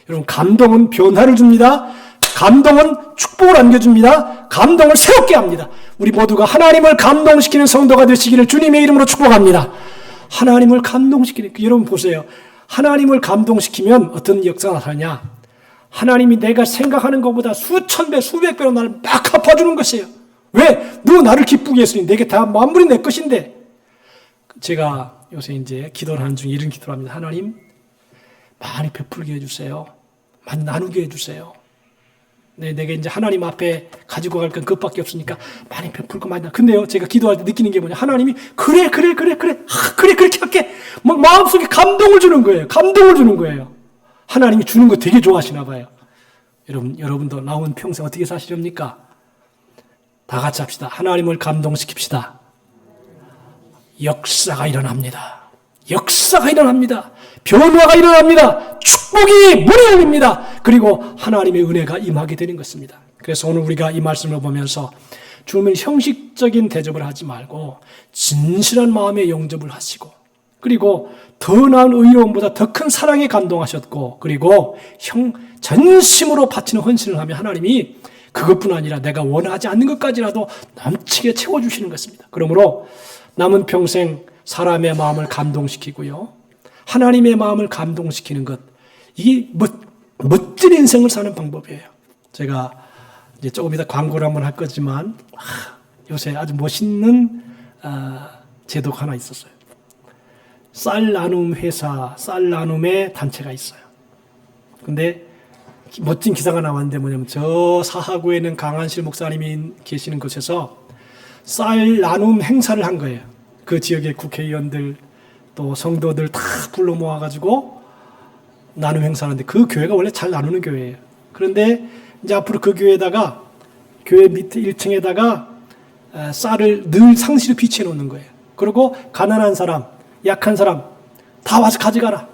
여러분, 감동은 변화를 줍니다. 감동은 축복을 안겨줍니다. 감동을 새롭게 합니다. 우리 모두가 하나님을 감동시키는 성도가 되시기를 주님의 이름으로 축복합니다. 하나님을 감동시키는, 여러분 보세요. 하나님을 감동시키면 어떤 역사가 나타나냐? 하나님이 내가 생각하는 것보다 수천 배, 수백 배로 나를 막 갚아주는 것이에요. 왜? 너 나를 기쁘게 했으니 내게 다 만물이 내 것인데. 제가 요새 이제 기도를 하는 중에 이런 기도를 합니다. 하나님, 많이 베풀게 해주세요. 많이 나누게 해주세요. 내가 이제 하나님 앞에 가지고 갈 건 그것밖에 없으니까 많이 베풀고 많이 나. 근데요, 제가 기도할 때 느끼는 게 뭐냐? 하나님이 그래 그렇게 할게. 막 마음속에 감동을 주는 거예요. 감동을 주는 거예요. 하나님이 주는 거 되게 좋아하시나 봐요. 여러분도 나온 평생 어떻게 사시렵니까? 다 같이 합시다. 하나님을 감동시킵시다. 역사가 일어납니다. 역사가 일어납니다. 변화가 일어납니다. 축복이 문이 열립니다. 그리고 하나님의 은혜가 임하게 되는 것입니다. 그래서 오늘 우리가 이 말씀을 보면서 주님은 형식적인 대접을 하지 말고 진실한 마음의 영접을 하시고, 그리고 더 나은 의로움보다 더 큰 사랑에 감동하셨고, 그리고 전심으로 바치는 헌신을 하면 하나님이 그것뿐 아니라 내가 원하지 않는 것까지라도 넘치게 채워주시는 것입니다. 그러므로 남은 평생 사람의 마음을 감동시키고요, 하나님의 마음을 감동시키는 것, 이게 멋진 인생을 사는 방법이에요. 제가 이제 조금 이따 광고를 한번 할 거지만 요새 아주 멋있는 제도가 하나 있었어요. 쌀 나눔 회사, 쌀 나눔의 단체가 있어요. 근데 멋진 기사가 나왔는데 뭐냐면 저 사하구에는 강한실 목사님이 계시는 곳에서 쌀 나눔 행사를 한 거예요. 그 지역의 국회의원들, 또 또 성도들 다 불러 모아가지고 나눔 행사하는데 그 교회가 원래 잘 나누는 교회예요. 그런데 이제 앞으로 그 교회에다가 교회 밑에 1층에다가 쌀을 늘 상시로 비치해 놓는 거예요. 그리고 가난한 사람, 약한 사람 다 와서 가져가라.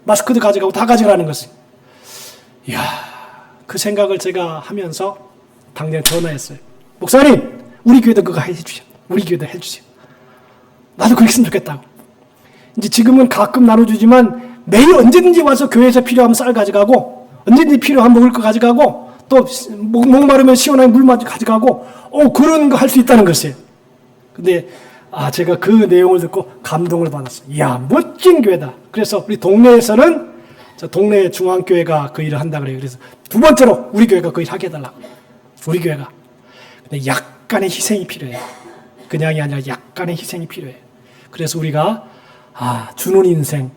마스크도 가져가고 다 가져가라는 것을. 이야, 그 생각을 제가 하면서 당장 전화했어요. 목사님, 우리 교회도 그거 해주세요. 우리 교회도 해주세요. 나도 그렇게 했으면 좋겠다고. 이제 지금은 가끔 나눠주지만 매일 언제든지 와서 교회에서 필요하면 쌀 가져가고 언제든지 필요하면 먹을 거 가져가고 또 목마르면 시원한 물 마저 가져가고 그런 거 할 수 있다는 것이에요. 근데 제가 그 내용을 듣고 감동을 받았어요. 이야, 멋진 교회다. 그래서 우리 동네에서는 저 동네 중앙교회가 그 일을 한다 그래요. 그래서 두 번째로 우리 교회가 그 일 하게 해달라고. 우리 교회가. 근데 약간의 희생이 필요해요. 그냥이 아니라 약간의 희생이 필요해요. 그래서 우리가 주는 인생,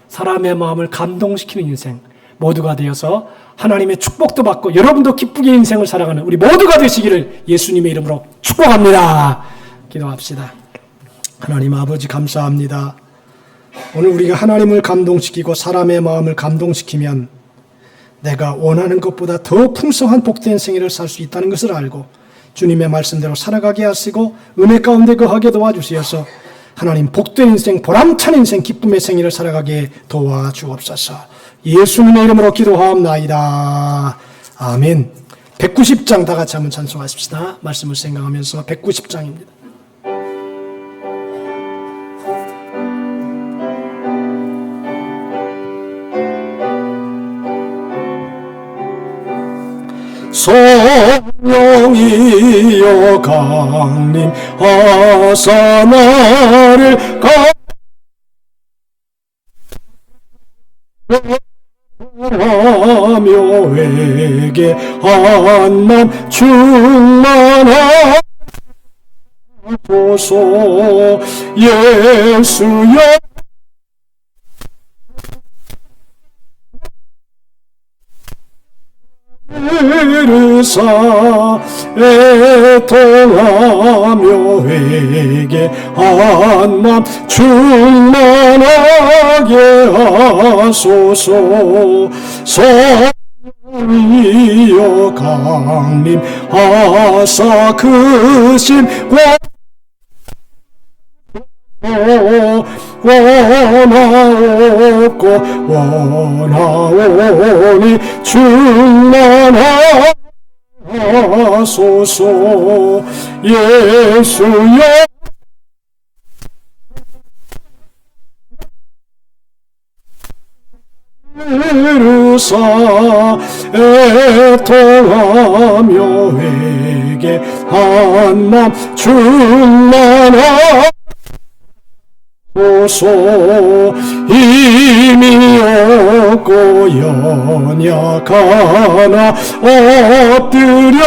사람의 마음을 감동시키는 인생 모두가 되어서 하나님의 축복도 받고 여러분도 기쁘게 인생을 살아가는 우리 모두가 되시기를 예수님의 이름으로 축복합니다. 기도합시다. 하나님 아버지 감사합니다. 오늘 우리가 하나님을 감동시키고 사람의 마음을 감동시키면 내가 원하는 것보다 더 풍성한 복된 생애를 살 수 있다는 것을 알고 주님의 말씀대로 살아가게 하시고 은혜 가운데 거하게 도와주시어서 하나님 복된 인생, 보람찬 인생, 기쁨의 생애를 살아가게 도와주옵소서. 예수님의 이름으로 기도하옵나이다. 아멘. 190장 다 같이 한번 찬송하십시다. 말씀을 생각하면서 190장입니다. 성령이여 강림하사 나를 가며 회개한 맘 충만하소서. 예수여 이르사 애통하며 회개한 맘 충만하게 하소서. 성령이여 강림하사 그 심과 원하옵고 원하오니 충만하소서. 예수여 이르사 애통하며 회개한 맘 충만하소서. 힘이 없고 연약하나 엎드려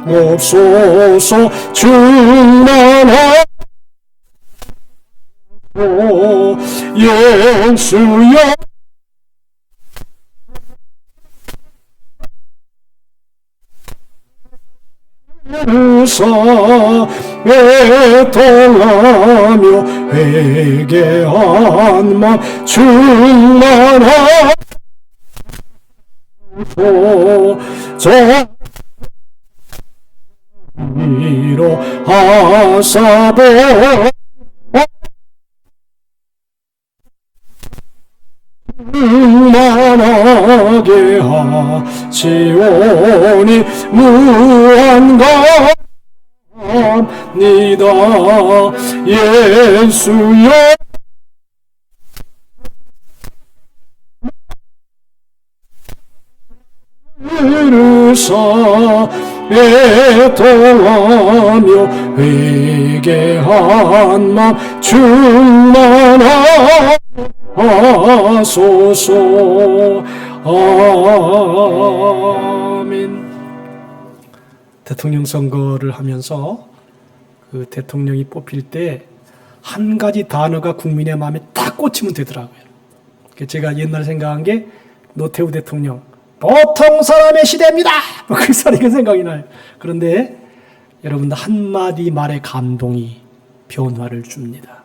옵소서. 충만하소서. 예수여 이르사 애통하며 회개한 맘 충만하소서. 이로 하사보 충만하게 하시오니 무한감니다. 예수여 이르사 애통하며 회개한 맘 충만하소서. 아멘. 대통령 선거를 하면서 그 대통령이 뽑힐 때 한 가지 단어가 국민의 마음에 딱 꽂히면 되더라고요. 제가 옛날 생각한 게 노태우 대통령 보통 사람의 시대입니다. 그 소리가 생각이 나요. 그런데 여러분들 한마디 말의 감동이 변화를 줍니다.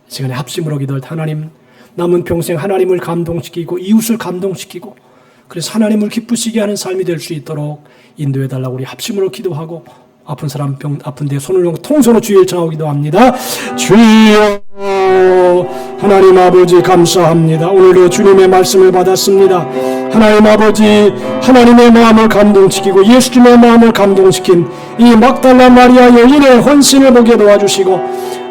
이 시간에 합심으로 기도할 때 하나님, 남은 평생 하나님을 감동시키고 이웃을 감동시키고 그래서 하나님을 기쁘시게 하는 삶이 될 수 있도록 인도해달라고 우리 합심으로 기도하고 아픈 사람 아픈데 손을 얹고 통성으로 주의 일청하고 기도합니다. 주여 하나님 아버지 감사합니다. 오늘도 주님의 말씀을 받았습니다. 하나님 아버지 하나님의 마음을 감동시키고 예수님의 마음을 감동시킨 이 막달라 마리아 여인의 헌신을 보게 도와주시고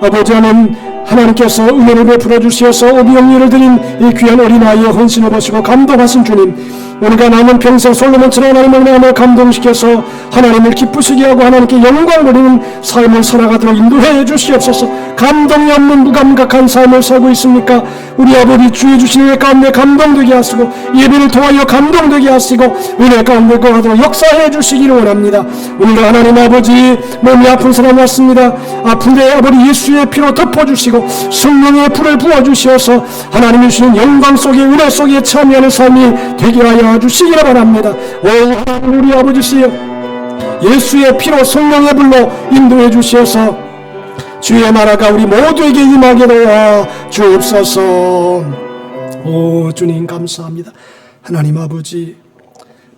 아버지 하나님께서 은혜를 베풀어 주시어서 오병이어를 드린 이 귀한 어린아이의 헌신을 보시고 감동하신 주님, 우리가 남은 평생 솔로몬처럼 하나님의 마음을 감동시켜서 하나님을 기쁘시게 하고 하나님께 영광 돌리는 삶을 살아가도록 인도해 주시옵소서. 감동이 없는 무감각한 삶을 살고 있습니까? 우리 아버지 주의 주신 은혜 가운데 감동되게 하시고 예배를 통하여 감동되게 하시고 은혜 가운데 거하도록 역사해 주시기를 원합니다. 오늘도 하나님 아버지 몸이 아픈 사람 왔습니다. 아픈데 아버지 예수의 피로 덮어주시고 성령의 불을 부어주시어서 하나님이 주시는 영광 속에 은혜 속에 참여하는 삶이 되게 하여 주시기를 바랍니다. 오 하나님 우리 아버지시여 예수의 피로 성령의 불로 인도해 주시어서 주의 나라가 우리 모두에게 임하게 도와 주옵소서. 오 주님 감사합니다. 하나님 아버지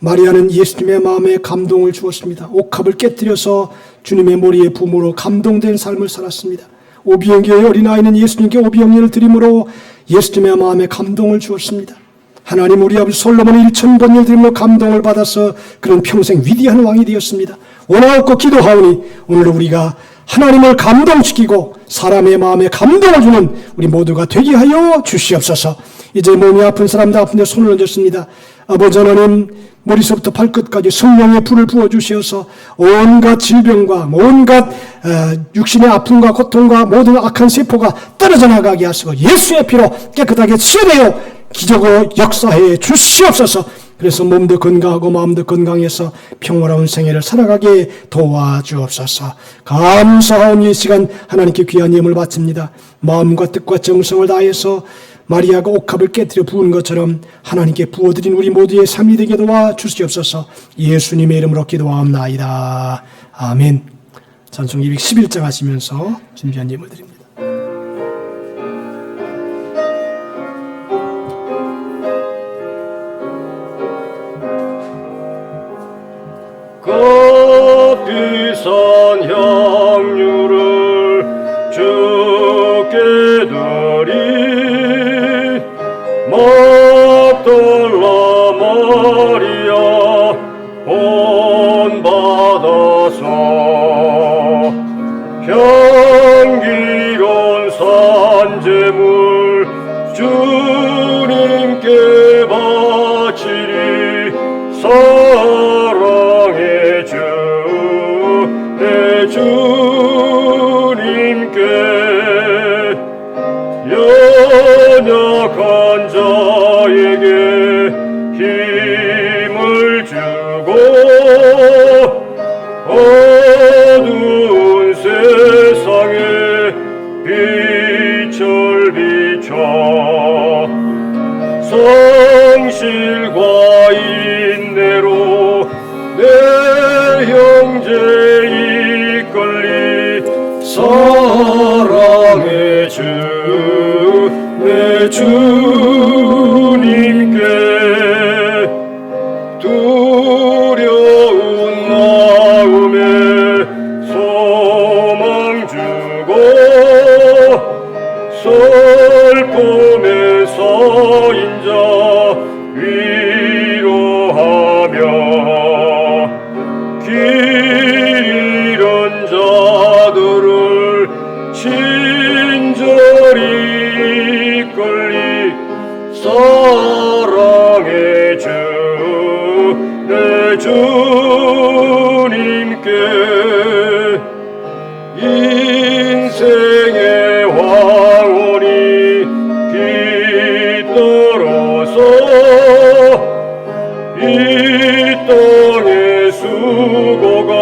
마리아는 예수님의 마음에 감동을 주었습니다. 옥합을 깨뜨려서 주님의 머리에 부음으로 감동된 삶을 살았습니다. 오비영교의 어린아이는 예수님께 오비영리를 드림으로 예수님의 마음에 감동을 주었습니다. 하나님 우리 아버지 솔로몬이 1000번을 드림으로 감동을 받아서 그런 평생 위대한 왕이 되었습니다. 원하옵고 기도하오니 오늘 우리가 하나님을 감동시키고 사람의 마음에 감동을 주는 우리 모두가 되게 하여 주시옵소서. 이제 몸이 아픈 사람도 아픈데 손을 얹었습니다. 아버지 하나님 머리서부터 발끝까지 성령의 불을 부어주시어서 온갖 질병과 온갖 육신의 아픔과 고통과 모든 악한 세포가 떨어져 나가게 하시고 예수의 피로 깨끗하게 치유되어 기적으로 역사해 주시옵소서. 그래서 몸도 건강하고 마음도 건강해서 평화로운 생애를 살아가게 도와주옵소서. 감사하오니 이 시간 하나님께 귀한 예물 바칩니다. 마음과 뜻과 정성을 다해서 마리아가 옥합을 깨뜨려 부은 것처럼 하나님께 부어드린 우리 모두의 삶이 되게 도와주시옵소서. 예수님의 이름으로 기도하옵나이다. 아멘. 찬송 211장 하시면서 준비한 예물 드립니다. 비싼 향유를 주께 드리 막달라 마리아 본받아서 향기로운 산제물 주님께 바치리 사랑의 주 내 주님께 연약한 자에게 힘을 주고 어두운 세상에 빛을 비춰 성실과 인내로 내 형제 이끌리 사랑의 주 내 주님께 두려운 마음에 소망 주고 슬픔에서 인자 위로하며 길 잃은 자들을 친절히 이끌리 사랑의 주 내 주님께 인생의 황혼이 깃들어서 이 땅의 수고가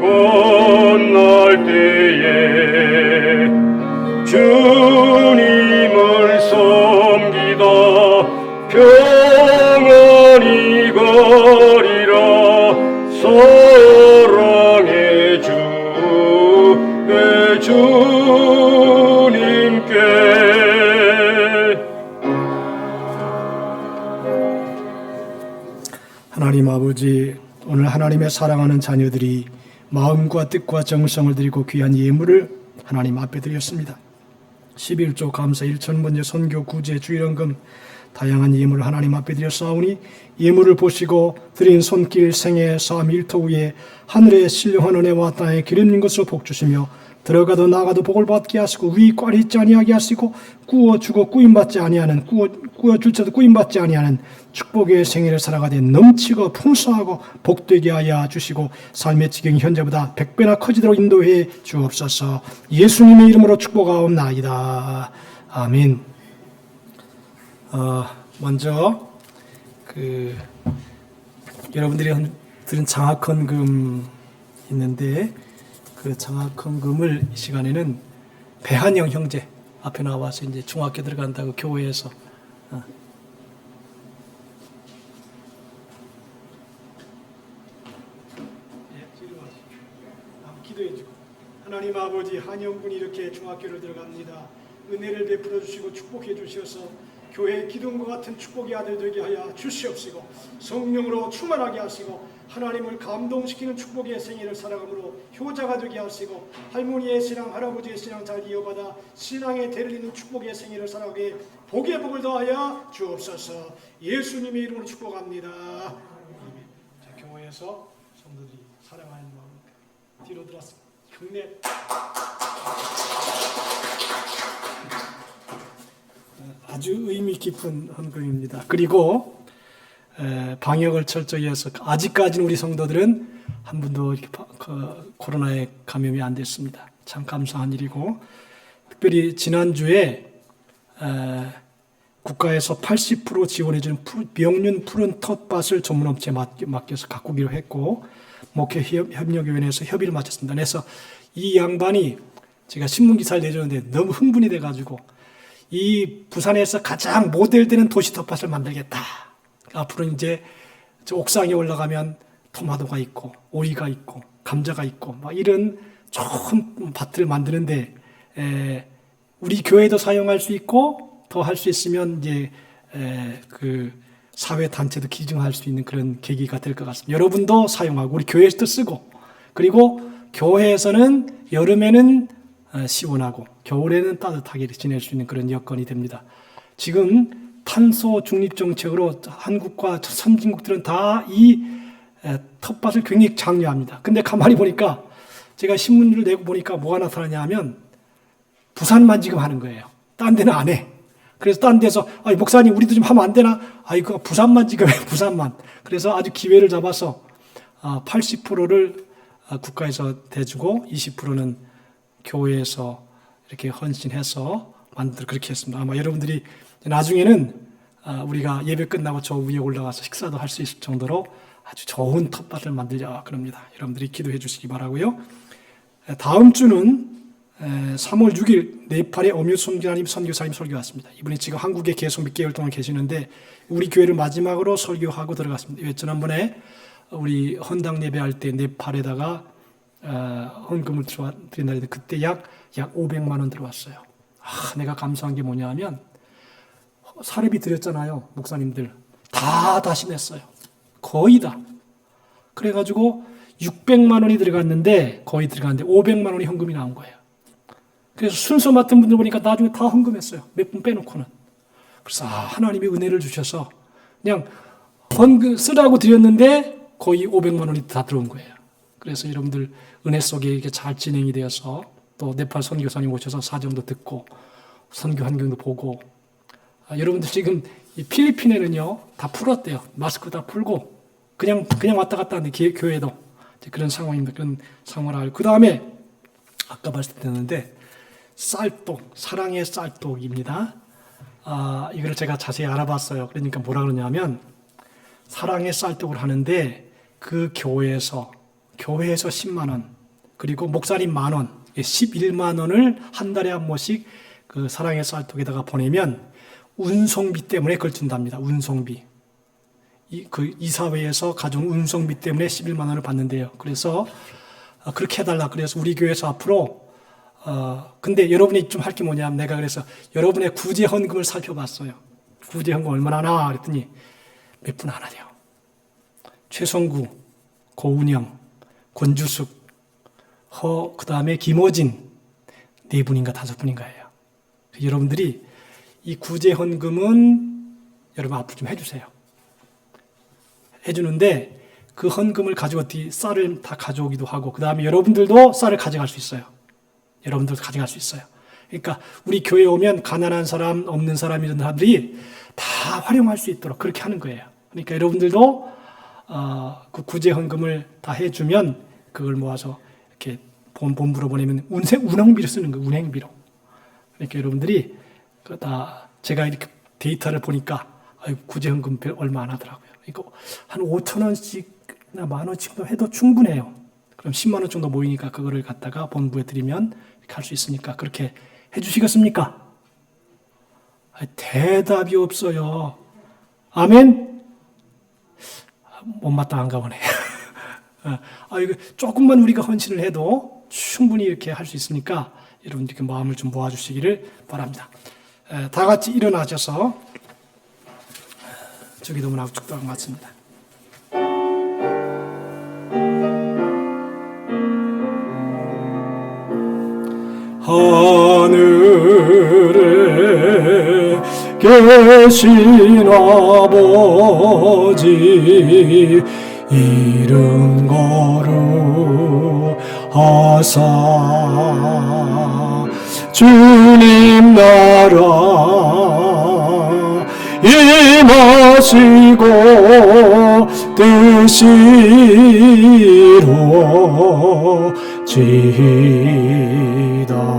끝날 때에 주님을 섬기다 평안히 사랑의 주님께 하나님 아버지, 오늘 하나님의 사랑하는 자녀들이 마음과 뜻과 정성을 들이고 귀한 예물을 하나님 앞에 드렸습니다. 11조 감사 1,000번째 선교 구제 주일헌금 다양한 예물을 하나님 앞에 드렸사오니 예물을 보시고 드린 손길 생애 삶 일터 위에 하늘의 신령한 은혜와 땅의 기름진 것으로 복 주시며 들어가도 나가도 복을 받게 하시고 위 꽈리 있지 아니하게 하시고 꾸어주고 꾸임받지 아니하는 꾸어줄 때도 꾸임받지 아니하는 축복의 생애를 살아가되 넘치고 풍성하고 복되게 하여 주시고 삶의 지경이 현재보다 100배나 커지도록 인도해 주옵소서. 예수님의 이름으로 축복하옵나이다. 아멘. 먼저 여러분들이 들은 장학헌금 있는데 그 장학헌금을 이 시간에는 배한영 형제 앞에 나와서 이제 중학교 들어간다고 교회에서 기도해주고 하나님 아버지 한영군이 이렇게 중학교를 들어갑니다. 은혜를 베풀어 주시고 축복해 주셔서 교회 기둥과 같은 축복의 아들 되게 하여 주시옵시고 성령으로 충만하게 하시고 하나님을 감동시키는 축복의 생애를 살아감으로 효자가 되게 하시고 할머니의 신앙, 할아버지의 신앙 잘 이어받아 신앙의 대를 잇는 축복의 생애를 살아가게 복의 복을 더하여 주옵소서. 예수님의 이름으로 축복합니다. 자, 교회에서 성도들이 사랑하는 마음 뒤로 들었습니다. 흉내. 아주 의미 깊은 헌금입니다. 그리고 방역을 철저히 해서 아직까지는 우리 성도들은 한 분도 이렇게 코로나에 감염이 안 됐습니다. 참 감사한 일이고 특별히 지난주에 국가에서 80% 지원해주는 명륜 푸른 텃밭을 전문업체에 맡겨서 가꾸기로 했고 목회협력위원회에서 협의를 마쳤습니다. 그래서 이 양반이 제가 신문기사를 내줬는데 너무 흥분이 돼가지고 이 부산에서 가장 모델되는 도시 텃밭을 만들겠다. 앞으로 이제 저 옥상에 올라가면 토마토가 있고 오이가 있고 감자가 있고 막 이런 좋은 밭을 만드는데 우리 교회도 사용할 수 있고 더 할 수 있으면 이제 그 사회 단체도 기증할 수 있는 그런 계기가 될 것 같습니다. 여러분도 사용하고 우리 교회에서도 쓰고 그리고 교회에서는 여름에는 시원하고 겨울에는 따뜻하게 지낼 수 있는 그런 여건이 됩니다. 지금 탄소 중립 정책으로 한국과 선진국들은 다 이 텃밭을 굉장히 장려합니다. 근데 가만히 보니까 제가 신문을 내고 보니까 뭐가 나타나냐 하면 부산만 지금 하는 거예요. 딴 데는 안 해. 그래서 딴 데서 목사님 우리도 좀 하면 안 되나? 이거 부산만 지금 해. 부산만. 그래서 아주 기회를 잡아서 80%를 국가에서 대주고 20%는 교회에서 이렇게 헌신해서 그렇게 했습니다. 아마 여러분들이 나중에는 우리가 예배 끝나고 저 위에 올라가서 식사도 할 수 있을 정도로 아주 좋은 텃밭을 만들자 그럽니다. 여러분들이 기도해 주시기 바라고요. 다음 주는 3월 6일 네팔의 엄유 선교사님 선교사님 설교 왔습니다. 이분이 지금 한국에 계속 몇 개월 동안 계시는데 우리 교회를 마지막으로 설교하고 들어갔습니다. 지난번에 우리 헌당 예배할 때 네팔에다가 헌금을 드린다 했는데 그때 약 500만 원 들어왔어요. 내가 감사한 게 뭐냐 하면 사례비 드렸잖아요. 목사님들 다 다시 냈어요. 거의 다. 그래가지고 600만 원이 들어갔는데 거의 들어갔는데 500만 원이 헌금이 나온 거예요. 그래서 순서 맡은 분들 보니까 나중에 다 헌금했어요. 몇 분 빼놓고는. 그래서 하나님이 은혜를 주셔서 그냥 헌금 쓰라고 드렸는데 거의 500만 원이 다 들어온 거예요. 그래서 여러분들 은혜 속에 이게 잘 진행이 되어서 또 네팔 선교사님 오셔서 사정도 듣고 선교 환경도 보고 여러분들 지금 이 필리핀에는요 다 풀었대요. 마스크 다 풀고 그냥 왔다 갔다 하는데 교회도 그런 상황입니다. 그런 상황을 알고 그 다음에 아까 말씀드렸는데 쌀독 사랑의 쌀독입니다. 이거를 제가 자세히 알아봤어요. 그러니까 뭐라 그러냐면 사랑의 쌀독을 하는데 그 교회에서 10만 원 그리고 목사님 10,000원 11만 원을 한 달에 한 번씩 그 사랑의 쌀독에다가 보내면 운송비 때문에 그걸 준답니다. 운송비 그 이사회에서 가져온 운송비 때문에 11만 원을 받는데요. 그래서 그렇게 해달라. 그래서 우리 교회에서 앞으로 근데 여러분이 좀 할 게 뭐냐면 내가 그래서 여러분의 구제 헌금을 살펴봤어요. 구제 헌금 얼마나 하나 그랬더니 몇 분 안 하네요. 최성구, 고운영, 권주숙, 그 다음에 김호진 4분인가 5분인가예요. 여러분들이 이 구제 헌금은 여러분 앞으로 좀 해주세요. 해주는데 그 헌금을 가지고 쌀을 다 가져오기도 하고 그 다음에 여러분들도 쌀을 가져갈 수 있어요. 여러분들도 가져갈 수 있어요. 그러니까 우리 교회에 오면 가난한 사람, 없는 사람 이런 사람들이 다 활용할 수 있도록 그렇게 하는 거예요. 그러니까 여러분들도 그 구제 헌금을 다 해주면 그걸 모아서 이렇게 본부로 보내면 운행비로 쓰는 거예요. 운행비로. 그러니까 여러분들이 다 제가 이렇게 데이터를 보니까 구제 헌금 얼마 안 하더라고요. 이거 한 5천 원씩이나 만 원씩도 해도 충분해요. 그럼 10만 원 정도 모이니까 그거를 갖다가 본부에 드리면 할 수 있으니까 그렇게 해주시겠습니까? 대답이 없어요. 아멘? 못마땅한가 보네. 이거 조금만 우리가 헌신을 해도 충분히 이렇게 할 수 있으니까 여러분들께 마음을 좀 모아주시기를 바랍니다. 다 같이 일어나셔서 주기도문 하고 축도하고 마칩니다. 하늘에 계신 아버지 이름 거룩하사 주님 나라 임하시고 뜻이 이루어지이다.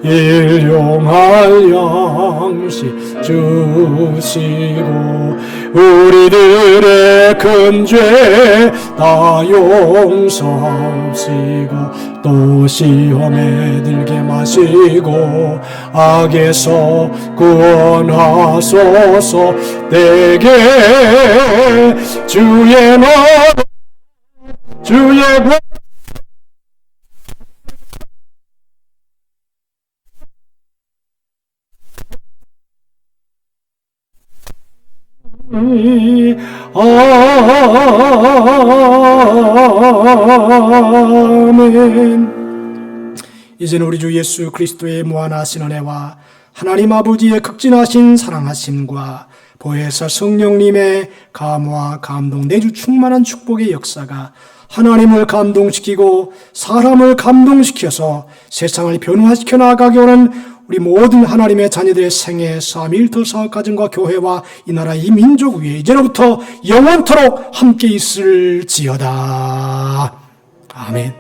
일용할 양식 주시고 우리들의 큰 죄 다 용서하시고 또 시험에 들게 마시고 악에서 구원하소서. 내게 주의 나라 주의 아멘. 이제는 우리 주 예수 그리스도의 무한하신 은혜와 하나님 아버지의 극진하신 사랑하심과 보혜사 성령님의 감화 감동 내주 충만한 축복의 역사가 하나님을 감동시키고 사람을 감동시켜서 세상을 변화시켜 나가게 오는 우리 모든 하나님의 자녀들의 생애, 삶, 일터, 사업, 가정과 교회와 이 나라 이 민족 위에 이제로부터 영원토록 함께 있을지어다. 아멘.